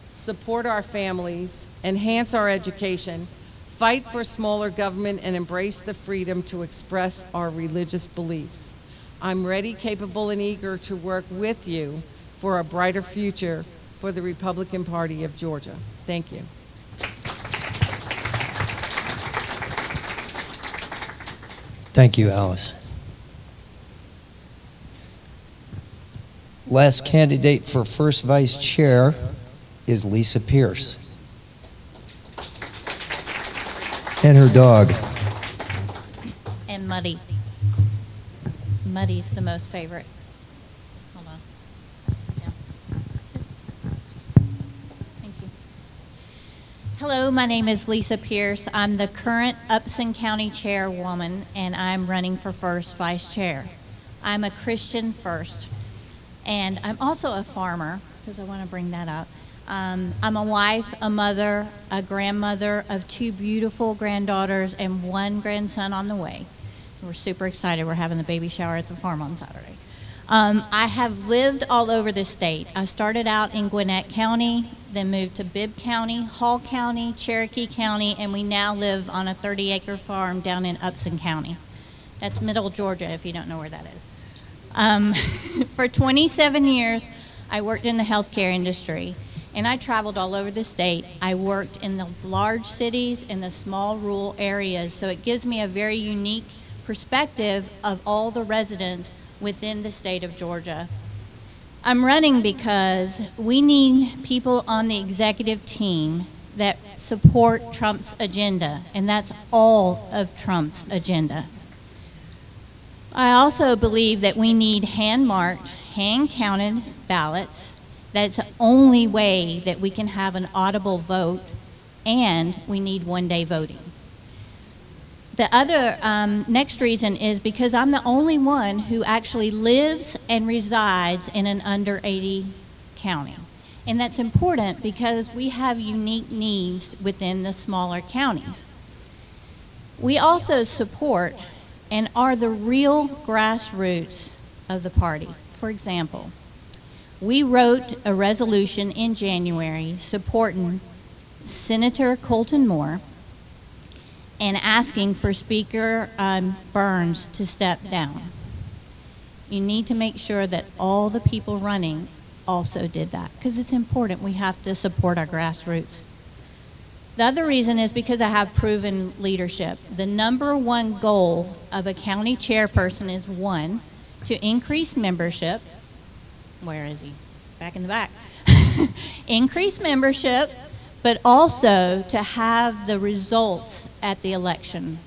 support our families, enhance our education, fight for smaller government, and embrace the freedom to express our religious beliefs. I'm ready, capable, and eager to work with you for a brighter future for the Republican Party of Georgia. Thank you. Thank you, Alice. Last candidate for first vice chair is Lisa Pierce. And her dog. And Muddy. Muddy's the most favorite. Hold on. Sit down. Thank you. Hello, my name is Lisa Pierce. I'm the current Upson County chairwoman, and I'm running for first vice chair. I'm a Christian first, and I'm also a farmer, because I want to bring that up. I'm a wife, a mother, a grandmother of 2 beautiful granddaughters and 1 grandson on the way. We're super excited. We're having the baby shower at the farm on Saturday. I have lived all over the state. I started out in Gwinnett County, then moved to Bibb County, Hall County, Cherokee County, and we now live on a 30-acre farm down in Upson County. That's Middle Georgia, if you don't know where that is. For 27 years, I worked in the healthcare industry, and I traveled all over the state. I worked in the large cities and the small rural areas, so it gives me a very unique perspective of all the residents within the state of Georgia. I'm running because we need people on the executive team that support Trump's agenda, and that's all of Trump's agenda. I also believe that we need hand-marked, hand-counted ballots. That's the only way that we can have an audible vote, and we need one-day voting. The other next reason is because I'm the only one who actually lives and resides in an under 80 county. And that's important because we have unique needs within the smaller counties. We also support and are the real grassroots of the party. For example, we wrote a resolution in January supporting Senator Colton Moore and asking for Speaker Burns to step down. You need to make sure that all the people running also did that, because it's important. We have to support our grassroots. The other reason is because I have proven leadership. The number one goal of a county chairperson is, one, to increase membership. Where is he? Back in the back. Increase membership, but also to have the results at the election,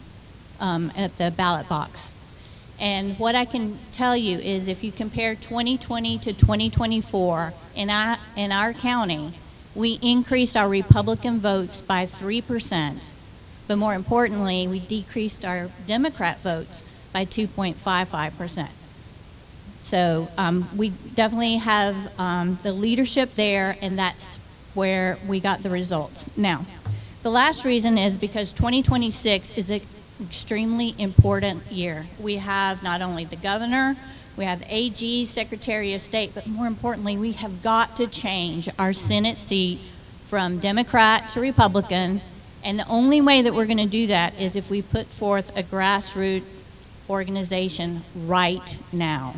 at the ballot box. And what I can tell you is if you compare 2020 to 2024 in our county, we increased our Republican votes by 3%, but more importantly, we decreased our Democrat votes by 2.55%. So we definitely have the leadership there, and that's where we got the results. Now, the last reason is because 2026 is an extremely important year. We have not only the governor, we have the AG, Secretary of State, but more importantly, we have got to change our Senate seat from Democrat to Republican, and the only way that we're going to do that is if we put forth a grassroots organization right now.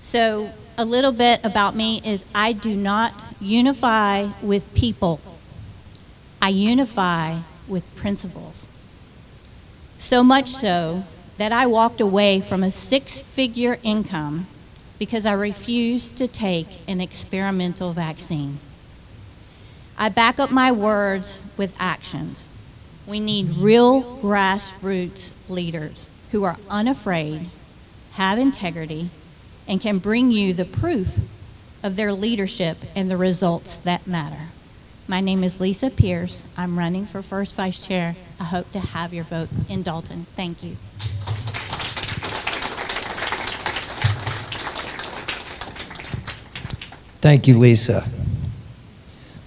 So a little bit about me is I do not unify with people. I unify with principles. So much so that I walked away from a 6-figure income because I refused to take an experimental vaccine. I back up my words with actions. We need real grassroots leaders who are unafraid, have integrity, and can bring you the proof of their leadership and the results that matter. My name is Lisa Pierce. I'm running for first vice chair. I hope to have your vote in Dalton. Thank you. Thank you, Lisa.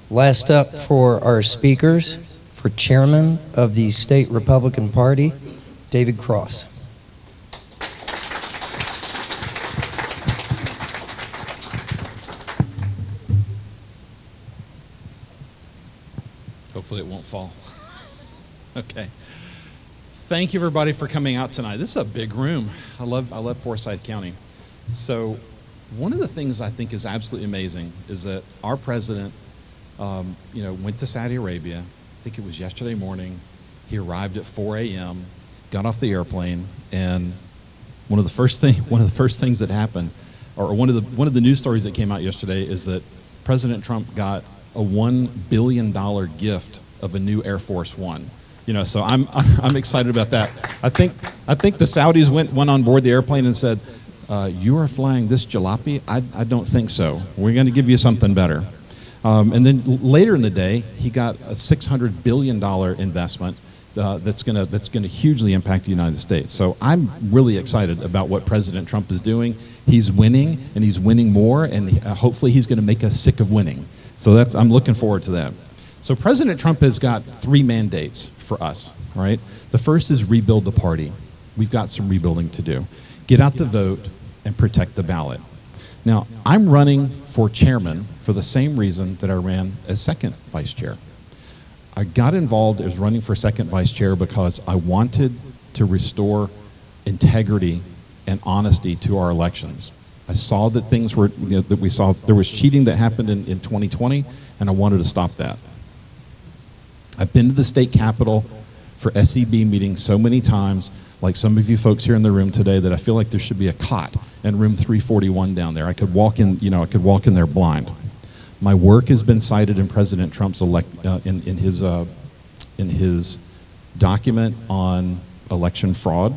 Last up for our speakers, for chairman of the State Republican Party, David Cross. Hopefully it won't fall. Okay. Thank you, everybody, for coming out tonight. This is a big room. I love Forsyth County. So one of the things I think is absolutely amazing is that our president, went to Saudi Arabia. I think it was yesterday morning. He arrived at 4 a.m., got off the airplane, and one of the first things that happened, or one of the news stories that came out yesterday, is that President Trump got a $1 billion gift of a new Air Force One. So I'm excited about that. I think the Saudis went on board the airplane and said, "You are flying this jalopy? I don't think so. We're going to give you something better." And then later in the day, he got a $600 billion investment that's going to hugely impact the United States. So I'm really excited about what President Trump is doing. He's winning, and he's winning more, and hopefully he's going to make us sick of winning. So I'm looking forward to that. So President Trump has got 3 mandates for us, all right? The first is rebuild the party. We've got some rebuilding to do. Get out the vote and protect the ballot. Now, I'm running for chairman for the same reason that I ran as second vice chair. I got involved as running for second vice chair because I wanted to restore integrity and honesty to our elections. I saw that things were, that we saw there was cheating that happened in 2020, and I wanted to stop that. I've been to the state capitol for SEB meetings so many times, like some of you folks here in the room today, that I feel like there should be a cot in room 341 down there. I could walk in, I could walk in there blind. My work has been cited in President Trump's in his document on election fraud,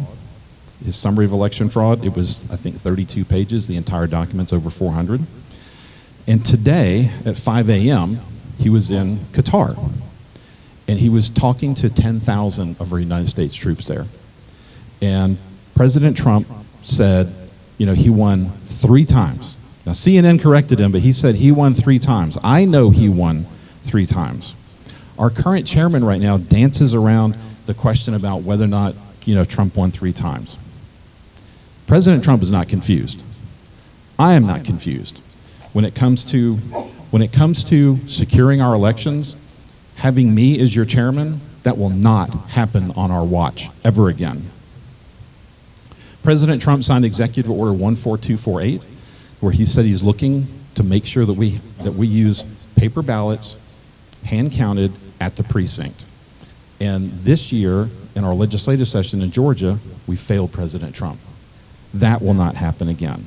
his summary of election fraud. It was, I think, 32 pages. The entire document's over 400. And today at 5 a.m., he was in Qatar, and he was talking to 10,000 of our United States troops there. And President Trump said, he won 3 times. Now, CNN corrected him, but he said he won 3 times. I know he won 3 times. Our current chairman right now dances around the question about whether or not, Trump won 3 times. President Trump is not confused. I am not confused. When it comes to securing our elections, having me as your chairman, that will not happen on our watch ever again. President Trump signed Executive Order 14248, where he said he's looking to make sure that we use paper ballots, hand counted at the precinct. And this year, in our legislative session in Georgia, we failed President Trump. That will not happen again.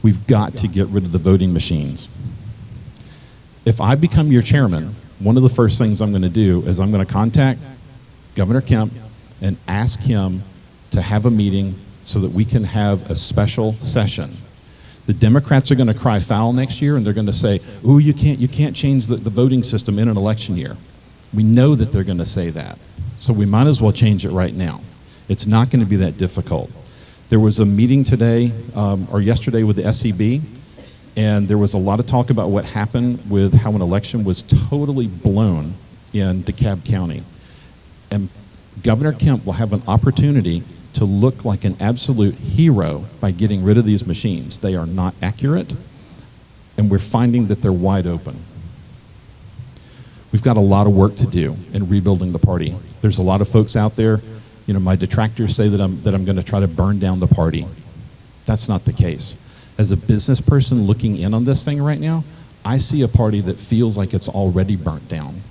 We've got to get rid of the voting machines. If I become your chairman, one of the first things I'm going to do is I'm going to contact Governor Kemp and ask him to have a meeting so that we can have a special session. The Democrats are going to cry foul next year, and they're going to say, "Ooh, you can't change the voting system in an election year." We know that they're going to say that, so we might as well change it right now. It's not going to be that difficult. There was a meeting today or yesterday with the SEB, and there was a lot of talk about what happened with how an election was totally blown in DeKalb County. And Governor Kemp will have an opportunity to look like an absolute hero by getting rid of these machines. They are not accurate, and we're finding that they're wide open. We've got a lot of work to do in rebuilding the party. There's a lot of folks out there, my detractors say that I'm going to try to burn down the party. That's not the case. As a business person looking in on this thing right now, I see a party that feels like it's already burnt down,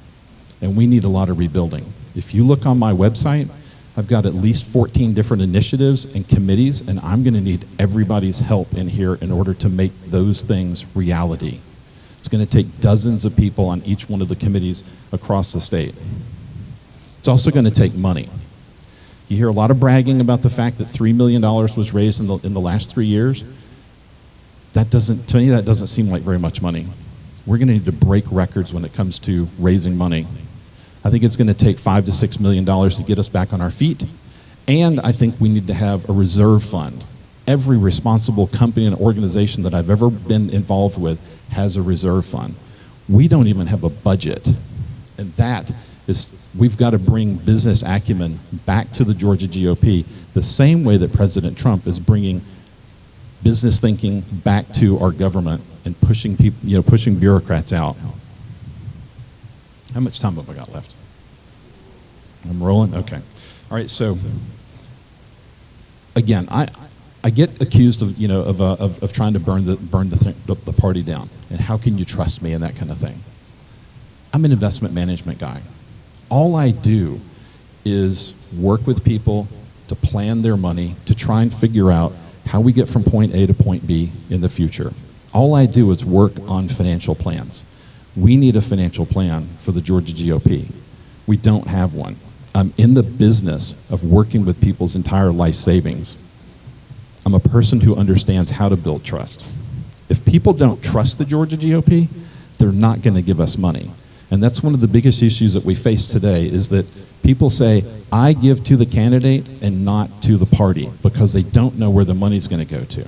and we need a lot of rebuilding. If you look on my website, I've got at least 14 different initiatives and committees, and I'm going to need everybody's help in here in order to make those things reality. It's going to take dozens of people on each one of the committees across the state. It's also going to take money. You hear a lot of bragging about the fact that $3 million was raised in the last 3 years. To me, that doesn't seem like very much money. We're going to need to break records when it comes to raising money. I think it's going to take $5 to $6 million to get us back on our feet. And I think we need to have a reserve fund. Every responsible company and organization that I've ever been involved with has a reserve fund. We don't even have a budget. And we've got to bring business acumen back to the Georgia GOP the same way that President Trump is bringing business thinking back to our government and pushing bureaucrats out. How much time have I got left? I'm rolling? Okay. All right, so again, I get accused of trying to burn the party down, and how can you trust me and that kind of thing. I'm an investment management guy. All I do is work with people to plan their money, to try and figure out how we get from point A to point B in the future. All I do is work on financial plans. We need a financial plan for the Georgia GOP. We don't have one. I'm in the business of working with people's entire life savings. I'm a person who understands how to build trust. If people don't trust the Georgia GOP, they're not going to give us money. And that's one of the biggest issues that we face today, is that people say, I give to the candidate and not to the party, because they don't know where the money's going to go to.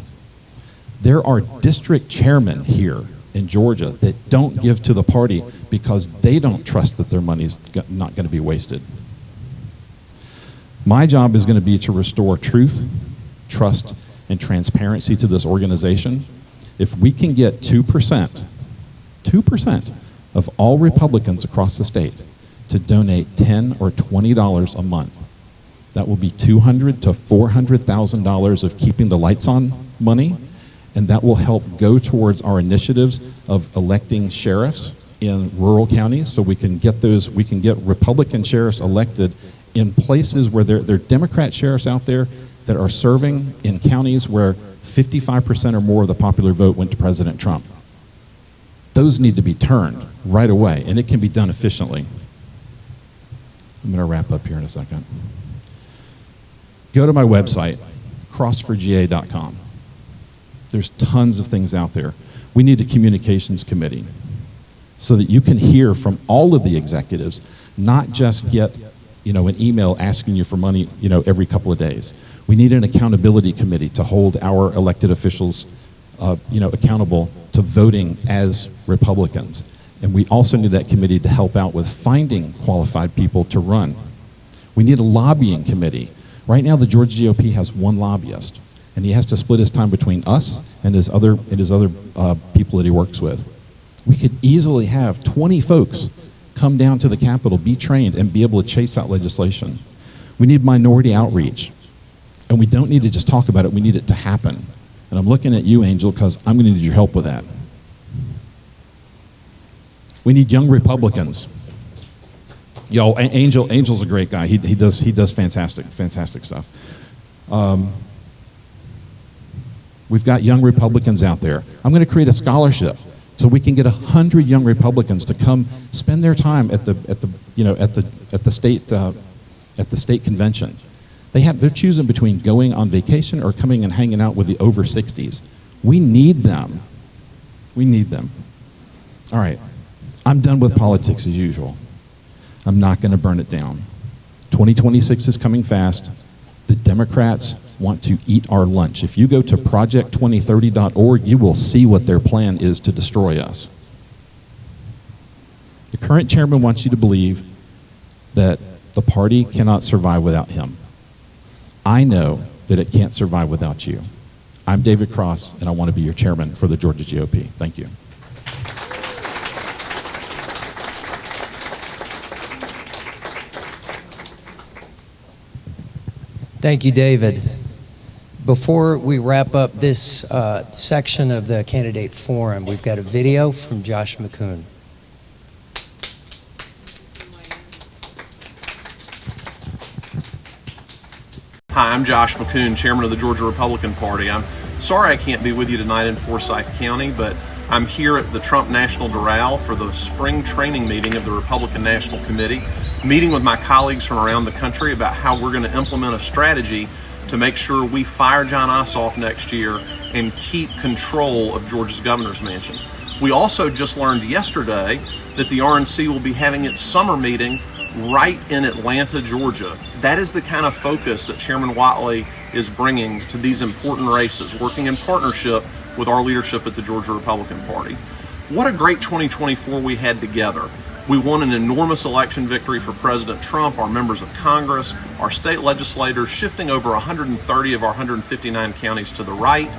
There are district chairmen here in Georgia that don't give to the party because they don't trust that their money's not going to be wasted. My job is going to be to restore truth, trust, and transparency to this organization. If we can get 2% of all Republicans across the state to donate $10 or $20 a month, that will be $200,000 to $400,000 of keeping the lights on money, and that will help go towards our initiatives of electing sheriffs in rural counties, so we can get Republican sheriffs elected in places where there are Democrat sheriffs out there that are serving in counties where 55% or more of the popular vote went to President Trump. Those need to be turned right away, and it can be done efficiently. I'm going to wrap up here in a second. Go to my website, crossforga.com. There's tons of things out there. We need a communications committee so that you can hear from all of the executives, not just get an email asking you for money every couple of days. We need an accountability committee to hold our elected officials accountable to voting as Republicans. And we also need that committee to help out with finding qualified people to run. We need a lobbying committee. Right now, the Georgia GOP has one lobbyist, and he has to split his time between us and his other people that he works with. We could easily have 20 folks come down to the Capitol, be trained, and be able to chase out legislation. We need minority outreach, and we don't need to just talk about it, we need it to happen. And I'm looking at you, Angel, because I'm going to need your help with that. We need young Republicans. Angel's a great guy. He does fantastic stuff. We've got young Republicans out there. I'm going to create a scholarship so we can get 100 young Republicans to come spend their time at the state convention. They're choosing between going on vacation or coming and hanging out with the over 60s. We need them. We need them. All right. I'm done with politics as usual. I'm not going to burn it down. 2026 is coming fast. The Democrats want to eat our lunch. If you go to project2030.org, you will see what their plan is to destroy us. The current chairman wants you to believe that the party cannot survive without him. I know that it can't survive without you. I'm David Cross, and I want to be your chairman for the Georgia GOP. Thank you. Thank you, David. Before we wrap up this section of the candidate forum, we've got a video from Josh McCoon. Hi, I'm Josh McCoon, chairman of the Georgia Republican Party. I'm sorry I can't be with you tonight in Forsyth County, but I'm here at the Trump National Doral for the spring training meeting of the Republican National Committee, meeting with my colleagues from around the country about how we're going to implement a strategy to make sure we fire John Ossoff next year and keep control of Georgia's governor's mansion. We also just learned yesterday that the RNC will be having its summer meeting right in Atlanta, Georgia. That is the kind of focus that Chairman Whatley is bringing to these important races, working in partnership with our leadership at the Georgia Republican Party. What a great 2024 we had together. We won an enormous election victory for President Trump, our members of Congress, our state legislators, shifting over 130 of our 159 counties to the right.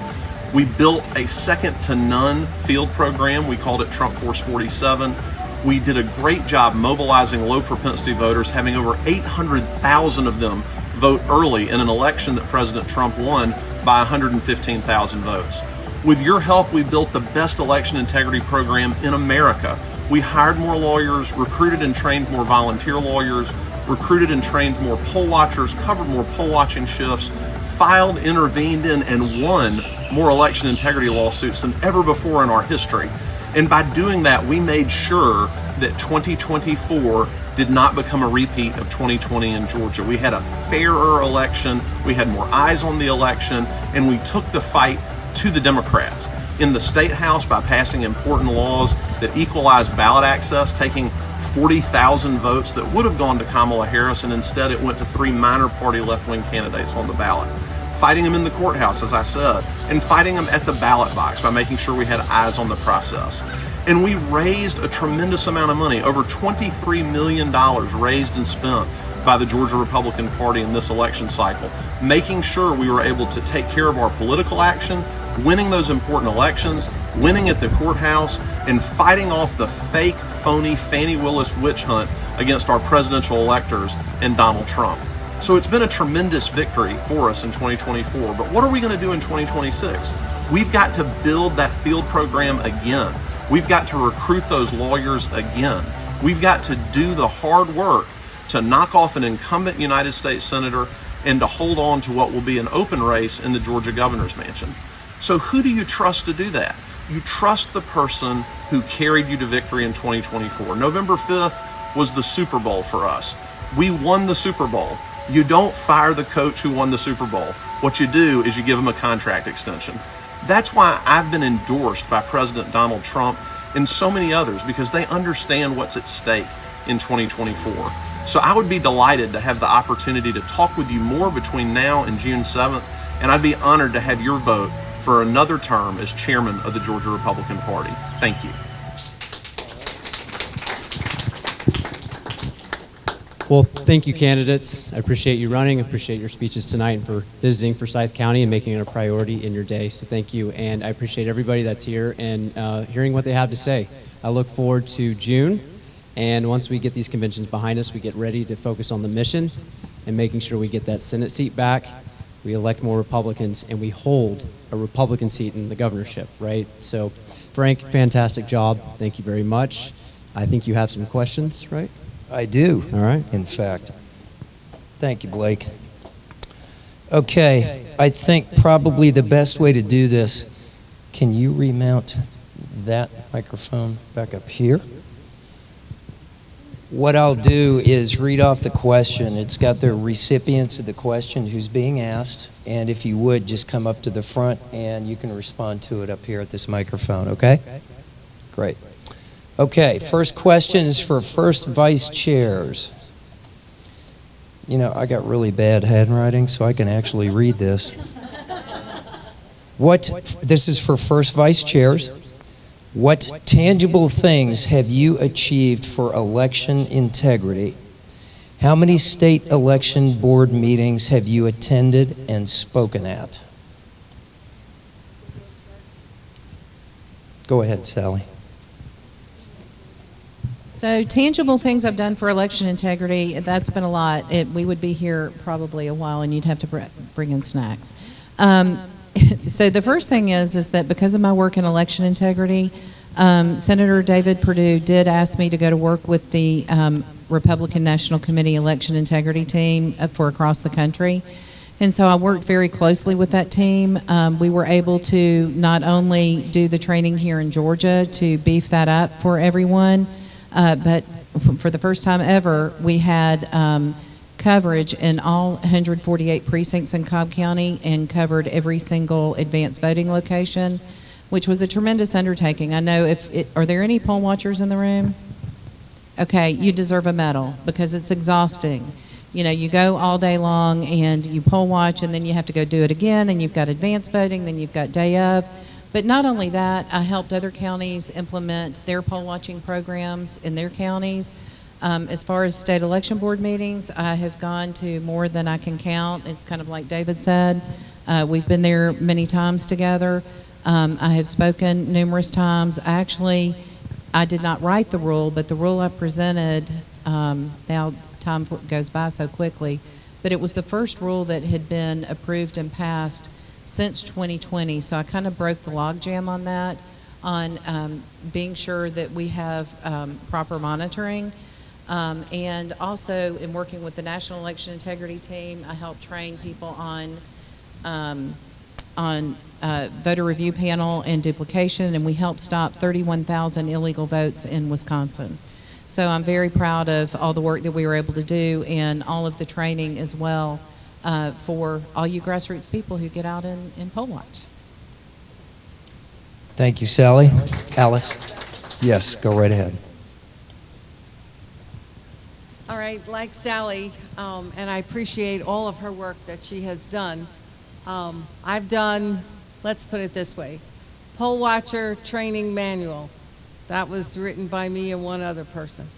We built a second-to-none field program. We called it Trump Force 47. We did a great job mobilizing low-propensity voters, having over 800,000 of them vote early in an election that President Trump won by 115,000 votes. With your help, we built the best election integrity program in America. We hired more lawyers, recruited and trained more volunteer lawyers, recruited and trained more poll watchers, covered more poll watching shifts, filed, intervened in, and won more election integrity lawsuits than ever before in our history. And by doing that, we made sure that 2024 did not become a repeat of 2020 in Georgia. We had a fairer election, we had more eyes on the election, and we took the fight to the Democrats. In the State House, by passing important laws that equalized ballot access, taking 40,000 votes that would have gone to Kamala Harris, and instead it went to 3 minor party left-wing candidates on the ballot. Fighting them in the courthouse, as I said, and fighting them at the ballot box by making sure we had eyes on the process. And we raised a tremendous amount of money, over $23 million raised and spent by the Georgia Republican Party in this election cycle, making sure we were able to take care of our political action, winning those important elections, winning at the courthouse, and fighting off the fake, phony Fannie Willis witch hunt against our presidential electors and Donald Trump. So it's been a tremendous victory for us in 2024, but what are we going to do in 2026? We've got to build that field program again. We've got to recruit those lawyers again. We've got to do the hard work to knock off an incumbent United States Senator and to hold on to what will be an open race in the Georgia governor's mansion. So who do you trust to do that? You trust the person who carried you to victory in 2024. November 5th was the Super Bowl for us. We won the Super Bowl. You don't fire the coach who won the Super Bowl. What you do is you give him a contract extension. That's why I've been endorsed by President Donald Trump and so many others, because they understand what's at stake in 2024. So I would be delighted to have the opportunity to talk with you more between now and June 7th, and I'd be honored to have your vote for another term as chairman of the Georgia Republican Party. Thank you. Well, thank you, candidates. I appreciate you running. I appreciate your speeches tonight and for visiting Forsyth County and making it a priority in your day. So thank you. And I appreciate everybody that's here and hearing what they have to say. I look forward to June. And once we get these conventions behind us, we get ready to focus on the mission and making sure we get that Senate seat back. We elect more Republicans, and we hold a Republican seat in the governorship, right? So, Frank, fantastic job. Thank you very much. I think you have some questions, right? I do. All right. In fact. Thank you, Blake. Okay, I think probably the best way to do this, can you remount that microphone back up here? What I'll do is read off the question. It's got the recipients of the question who's being asked, and if you would, just come up to the front and you can respond to it up here at this microphone, okay? Great. Okay, first question is for first vice chairs. You know, I got really bad handwriting, so I can actually read this. This is for first vice chairs. What tangible things have you achieved for election integrity? How many state election board meetings have you attended and spoken at? Go ahead, Sally. So tangible things I've done for election integrity, that's been a lot. We would be here probably a while and you'd have to bring in snacks. So the first thing is that because of my work in election integrity, Senator David Perdue did ask me to go to work with the Republican National Committee election integrity team for across the country. And so I worked very closely with that team. We were able to not only do the training here in Georgia to beef that up for everyone, but for the first time ever, we had coverage in all 148 precincts in Cobb County and covered every single advanced voting location, which was a tremendous undertaking. I know are there any poll watchers in the room? Okay, you deserve a medal because it's exhausting. You know, you go all day long and you poll watch and then you have to go do it again and you've got advanced voting, then you've got day of. But not only that, I helped other counties implement their poll watching programs in their counties. As far as state election board meetings, I have gone to more than I can count. It's kind of like David said. We've been there many times together. I have spoken numerous times. I did not write the rule, but the rule I presented, now time goes by so quickly, but it was the first rule that had been approved and passed since 2020. So I kind of broke the logjam on that, on being sure that we have proper monitoring. And also in working with the National Election Integrity Team, I helped train people on voter review panel and duplication, and we helped stop 31,000 illegal votes in Wisconsin. So I'm very proud of all the work that we were able to do and all of the training as well for all you grassroots people who get out and poll watch. Thank you, Sally. Alice? Yes, go right ahead. All right, like Sally, and I appreciate all of her work that she has done. I've done, let's put it this way, poll watcher training manual. That was written by me and one other person.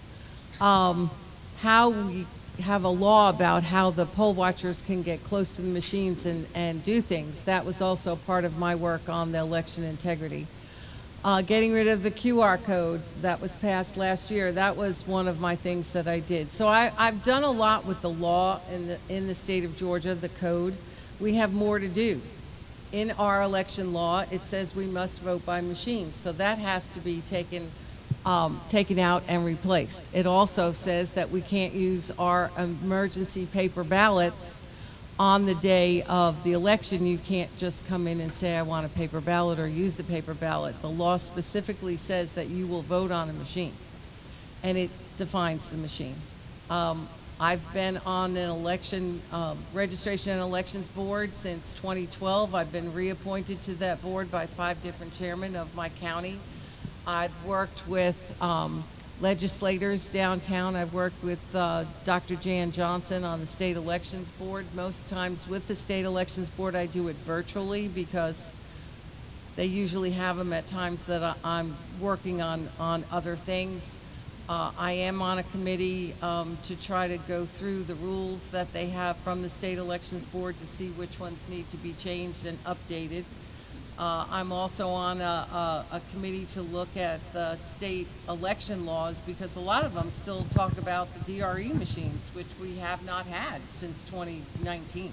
How we have a law about how the poll watchers can get close to the machines and do things. That was also part of my work on the election integrity. Getting rid of the QR code that was passed last year, that was one of my things that I did. So I've done a lot with the law in the state of Georgia, the code. We have more to do. In our election law, it says we must vote by machines. So that has to be taken out and replaced. It also says that we can't use our emergency paper ballots on the day of the election. You can't just come in and say, I want a paper ballot or use the paper ballot. The law specifically says that you will vote on a machine, and it defines the machine. I've been on an election, registration and elections board since 2012. I've been reappointed to that board by 5 different chairmen of my county. I've worked with legislators downtown. I've worked with Dr. Jan Johnson on the state elections board. Most times with the state elections board, I do it virtually because they usually have them at times that I'm working on other things. I am on a committee to try to go through the rules that they have from the state elections board to see which ones need to be changed and updated. I'm also on a committee to look at the state election laws because a lot of them still talk about the DRE machines, which we have not had since 2019.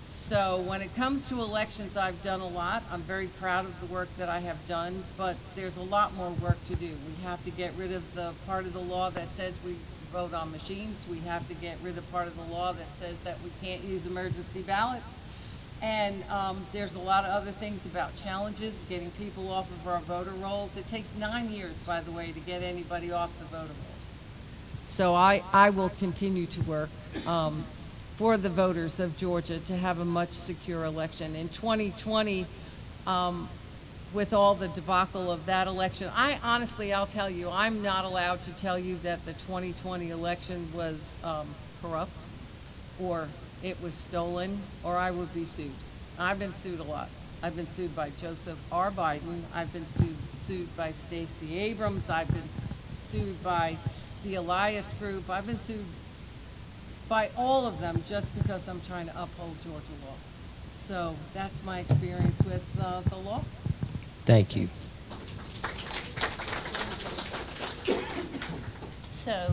So when it comes to elections, I've done a lot. I'm very proud of the work that I have done, but there's a lot more work to do. We have to get rid of the part of the law that says we vote on machines. We have to get rid of part of the law that says that we can't use emergency ballots. And there's a lot of other things about challenges, getting people off of our voter rolls. It takes 9 years, by the way, to get anybody off the voter rolls. So I will continue to work for the voters of Georgia to have a much secure election. In 2020, with all the debacle of that election, I'll tell you, I'm not allowed to tell you that the 2020 election was corrupt or it was stolen, or I would be sued. I've been sued a lot. I've been sued by Joseph R. Biden. I've been sued by Stacey Abrams. I've been sued by the Elias Group. I've been sued by all of them just because I'm trying to uphold Georgia law. So that's my experience with the law. Thank you. So,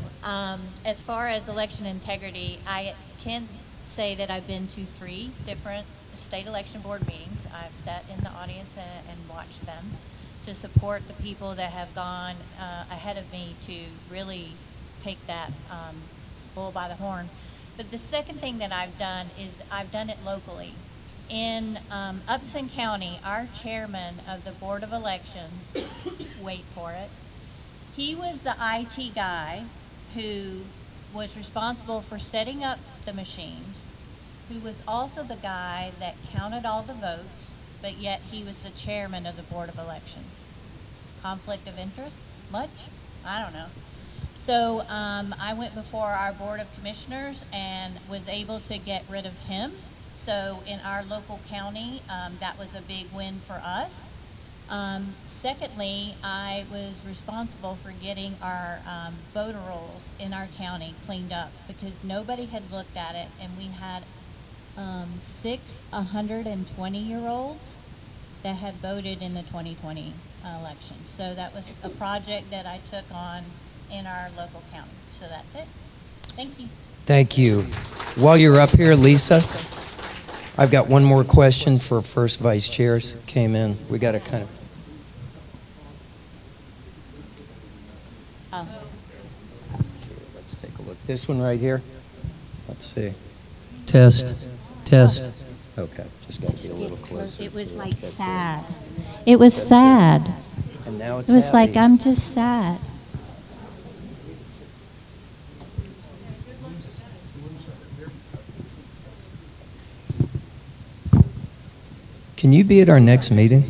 as far as election integrity, I can say that I've been to 3 different state election board meetings. I've sat in the audience and watched them to support the people that have gone ahead of me to really take that bull by the horn. But the second thing that I've done is I've done it locally. In Upson County, our chairman of the Board of Elections, wait for it, he was the IT guy who was responsible for setting up the machines, who was also the guy that counted all the votes, but yet he was the chairman of the Board of Elections. Conflict of interest? Much? I don't know. So I went before our Board of Commissioners and was able to get rid of him. So in our local county, that was a big win for us. Secondly, I was responsible for getting our voter rolls in our county cleaned up because nobody had looked at it, and we had 6 120-year-olds that had voted in the 2020 election. So that was a project that I took on in our local county. So that's it. Thank you. Thank you. While you're up here, Lisa, I've got one more question for first vice chairs. Came in. We got to kind of. Oh. Let's take a look. This one right here. Let's see. Test. Test. Okay. Just got to get a little closer. It was to like That's sad. It was sad. And now it's It was like, happy. I'm just sad. Can you be at our next meeting?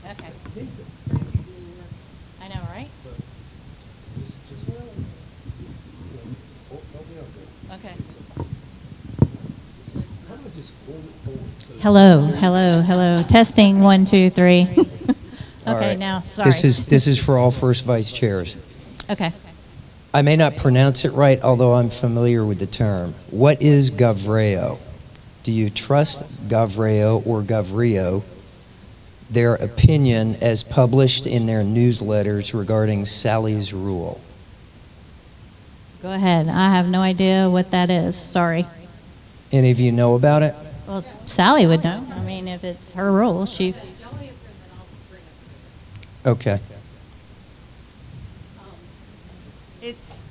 Okay. I know, right? Okay. Hello, hello, hello. Testing 1, 2, 3. All Okay, right. now, sorry. This is for all first vice chairs. Okay. I may not pronounce it right, although I'm familiar with the term. What is GovReo? Do you trust GovReo or GovRio, their opinion as published in their newsletters regarding Sally's rule? Go ahead. I have no idea what that is. Sorry. Any of you know about it? Well, Sally would know. I mean, if it's her rule, she. Okay.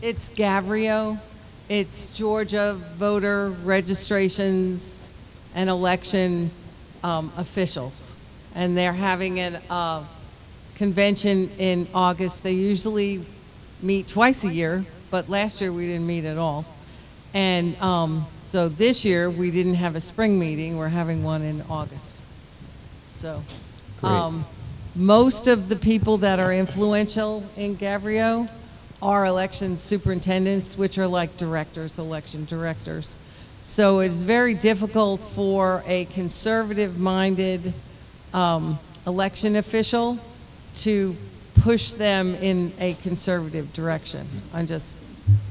It's GAVREO. It's Georgia Voter Registrations and Election Officials. And they're having a convention in August. They usually meet twice a year, but last year we didn't meet at all. And so this year we didn't have a spring meeting. We're having one in August. So most of the people that are influential in GAVREO are election superintendents, which are like directors, election directors. So it's very difficult for a conservative-minded election official to push them in a conservative direction. I'm just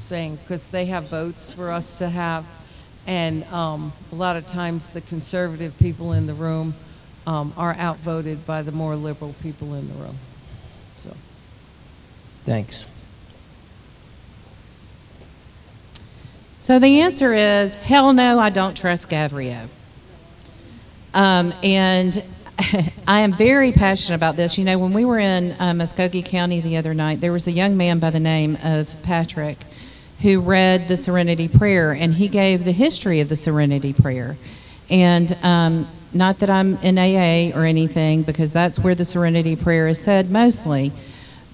saying, because they have votes for us to have, and a lot of times the conservative people in the room are outvoted by the more liberal people in the room. So, thanks. So the answer is, hell no, I don't trust GAVREO. And I am very passionate about this. You know, when we were in Muskogee County the other night, there was a young man by the name of Patrick who read the Serenity Prayer, and he gave the history of the Serenity Prayer. And not that I'm in AA or anything, because that's where the Serenity Prayer is said mostly,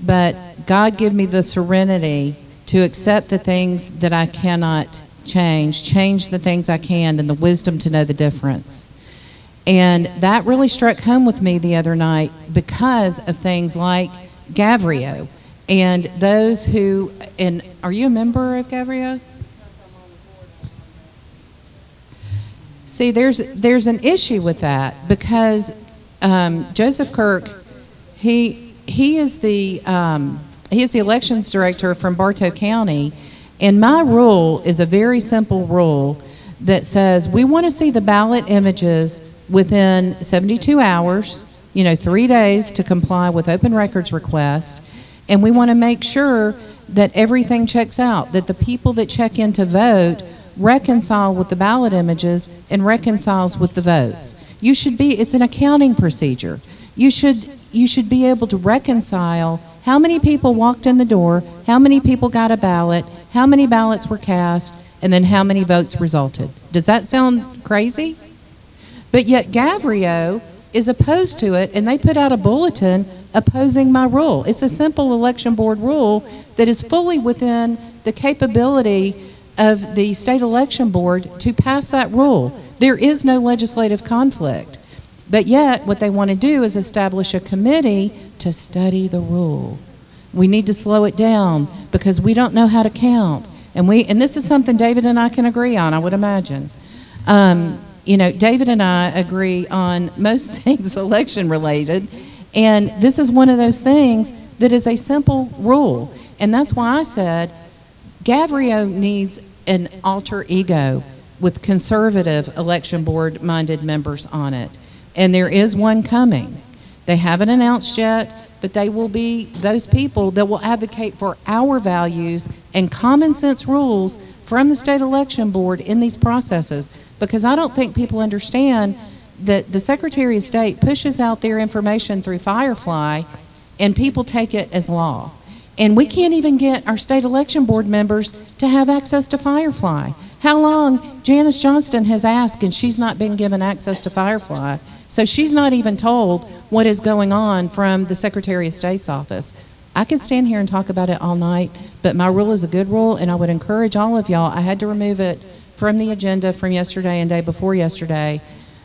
but God give me the serenity to accept the things that I cannot change the things I can, and the wisdom to know the difference. And that really struck home with me the other night because of things like GAVREO and those who, and are you a member of GAVREO? See, there's an issue with that because Joseph Kirk, he is the elections director from Bartow County, and my rule is a very simple rule that says we want to see the ballot images within 72 hours, 3 days to comply with open records requests, and we want to make sure that everything checks out, that the people that check in to vote reconcile with the ballot images and reconciles with the votes. It's an accounting procedure. You should be able to reconcile how many people walked in the door, how many people got a ballot, how many ballots were cast, and then how many votes resulted. Does that sound crazy? But yet GAVREO is opposed to it, and they put out a bulletin opposing my rule. It's a simple election board rule that is fully within the capability of the state election board to pass that rule. There is no legislative conflict. But yet, what they want to do is establish a committee to study the rule. We need to slow it down because we don't know how to count. And this is something David and I can agree on, I would imagine. David and I agree on most things election related, and this is one of those things that is a simple rule. And that's why I said GAVREO needs an alter ego with conservative election board minded members on it. And there is one coming. They haven't announced yet, but they will be those people that will advocate for our values and common sense rules from the state election board in these processes. Because I don't think people understand that the Secretary of State pushes out their information through Firefly and people take it as law. And we can't even get our state election board members to have access to Firefly. How long Janice Johnston has asked and she's not been given access to Firefly. So she's not even told what is going on from the Secretary of State's office. I could stand here and talk about it all night, but my rule is a good rule, and I would encourage all of y'all. I had to remove it from the agenda from yesterday and day before yesterday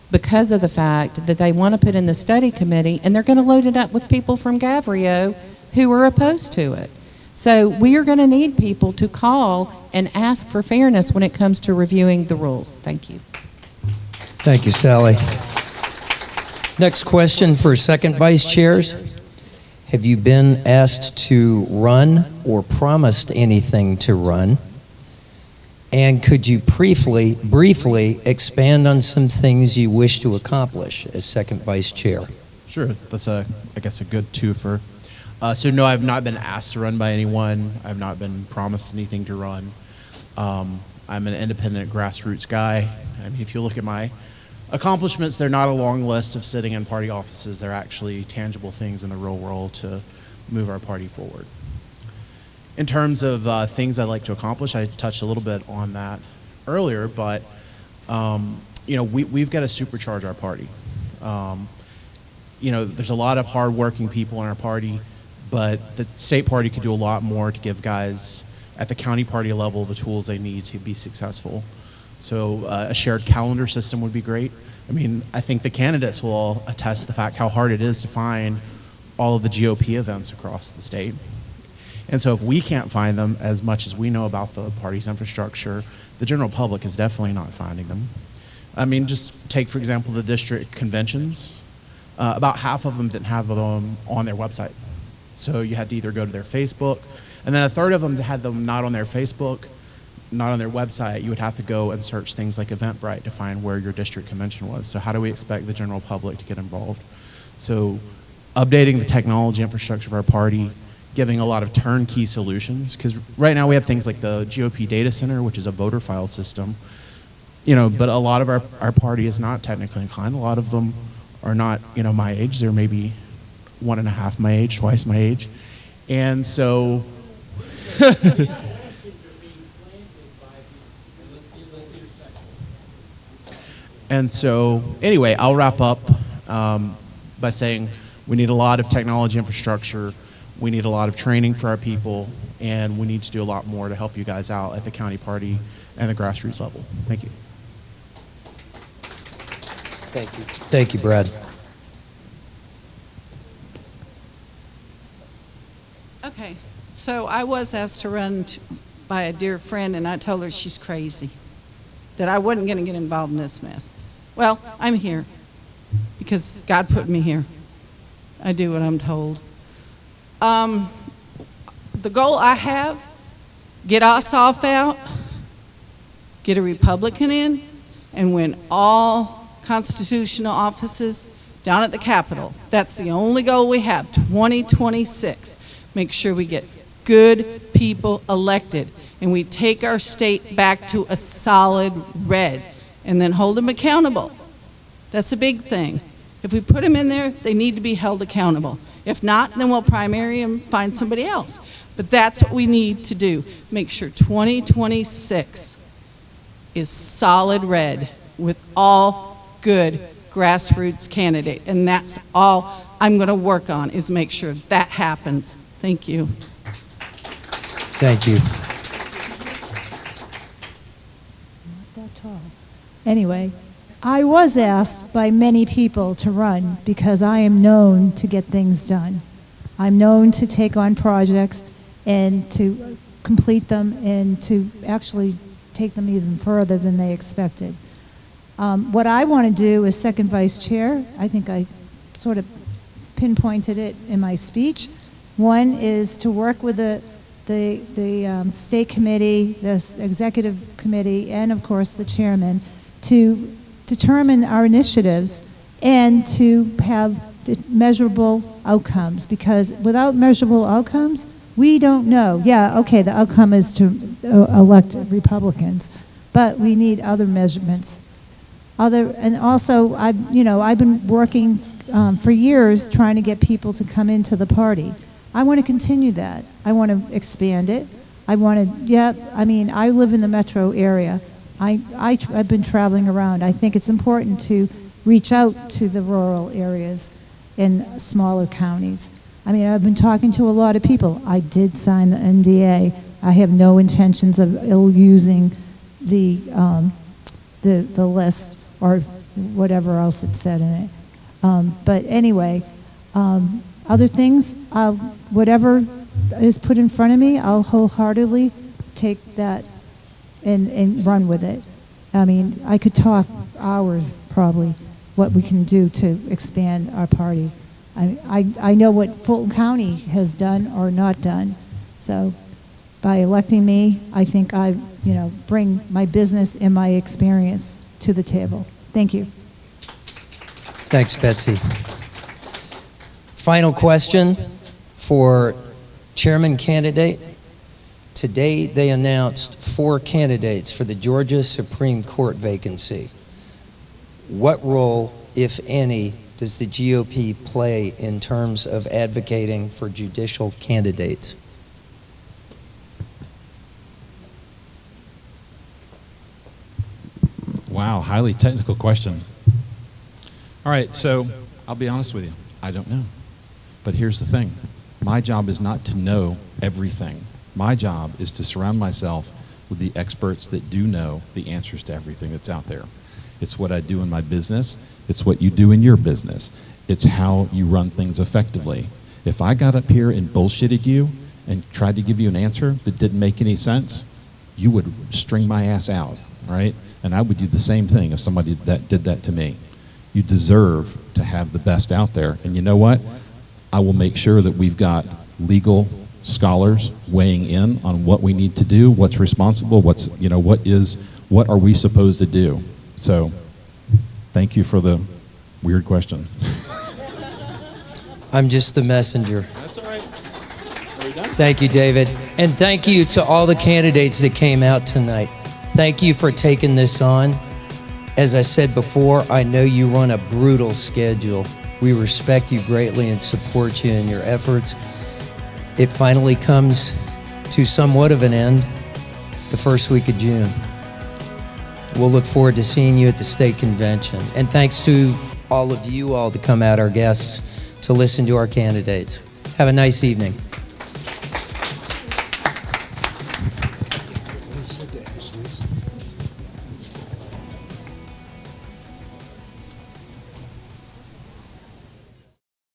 because of the fact that they want to put in the study committee, and they're going to load it up with people from GAVREO who are opposed to it. So we are going to need people to call and ask for fairness when it comes to reviewing the rules. Thank you. Thank you, Sally. Next question for second vice chairs. Have you been asked to run or promised anything to run? And could you briefly expand on some things you wish to accomplish as second vice chair? Sure, that's I guess a good twofer. So no, I've not been asked to run by anyone. I've not been promised anything to run. I'm an independent grassroots guy. I mean, if you look at my accomplishments, they're not a long list of sitting in party offices. They're actually tangible things in the real world to move our party forward. In terms of things I'd like to accomplish, I touched a little bit on that earlier, but we've got to supercharge our party. There's a lot of hardworking people in our party, but the state party could do a lot more to give guys at the county party level the tools they need to be successful. So a shared calendar system would be great. I mean, I think the candidates will all attest to the fact how hard it is to find all of the GOP events across the state. And so if we can't find them, as much as we know about the party's infrastructure, the general public is definitely not finding them. I mean, just take, for example, the district conventions. About half of them didn't have them on their website. So you had to either go to their Facebook, and then a third of them had them not on their Facebook, not on their website. You would have to go and search things like Eventbrite to find where your district convention was. So how do we expect the general public to get involved? So updating the technology infrastructure of our party, giving a lot of turnkey solutions, because right now we have things like the GOP data center, which is a voter file system, but a lot of our party is not technically inclined. A lot of them are not, my age. They're maybe 1.5 my age, twice my age. And so anyway, I'll wrap up by saying we need a lot of technology infrastructure, we need a lot of training for our people, and we need to do a lot more to help you guys out at the county party and the grassroots level. Thank you. Thank you. Thank you, Brad. Okay, so I was asked to run by a dear friend, and I told her she's crazy, that I wasn't going to get involved in this mess. Well, I'm here because God put me here. I do what I'm told. The goal I have, get Ossoff out, get a Republican in, and win all constitutional offices down at the Capitol. That's the only goal we have, 2026. Make sure we get good people elected, and we take our state back to a solid red, and then hold them accountable. That's a big thing. If we put them in there, they need to be held accountable. If not, then we'll primary and find somebody else. But that's what we need to do. Make sure 2026 is solid red with all good grassroots candidate. And that's all I'm going to work on, is make sure that happens. Thank you. Thank you. Not that tall. Anyway, I was asked by many people to run because I am known to get things done. I'm known to take on projects and to complete them and to actually take them even further than they expected. What I want to do as second vice chair, I think I sort of pinpointed it in my speech. One is to work with the state committee, the executive committee, and of course the chairman to determine our initiatives and to have measurable outcomes, because without measurable outcomes, we don't know. Yeah, okay, the outcome is to elect Republicans, but we need other measurements. And also, I've been working for years trying to get people to come into the party. I want to continue that. I want to expand it. I live in the metro area. I've been traveling around. I think it's important to reach out to the rural areas in smaller counties. I've been talking to a lot of people. I did sign the NDA. I have no intentions of ill-using the list or whatever else it said in it. But anyway, other things, whatever is put in front of me, I'll wholeheartedly take that and run with it. I could talk hours probably what we can do to expand our party. I know what Fulton County has done or not done. So by electing me, I think I, bring my business and my experience to the table. Thank you. Thanks, Betsy. Final question for chairman candidate. Today, they announced 4 candidates for the Georgia Supreme Court vacancy. What role, if any, does the GOP play in terms of advocating for judicial candidates? Wow, highly technical question. All right, so I'll be honest with you. I don't know. But here's the thing. My job is not to know everything. My job is to surround myself with the experts that do know the answers to everything that's out there. It's what I do in my business. It's what you do in your business. It's how you run things effectively. If I got up here and bullshitted you and tried to give you an answer that didn't make any sense, you would string my ass out, right? And I would do the same thing if somebody that did that to me. You deserve to have the best out there. And you know what? I will make sure that we've got legal scholars weighing in on what we need to do, what's responsible, what are we supposed to do. So thank you for the weird question. I'm just the messenger. That's all right. Are we done? Thank you, David. And thank you to all the candidates that came out tonight. Thank you for taking this on. As I said before, I know you run a brutal schedule. We respect you greatly and support you in your efforts. It finally comes to somewhat of an end the first week of June. We'll look forward to seeing you at the state convention. And thanks to all of you all to come out, our guests, to listen to our candidates. Have a nice evening.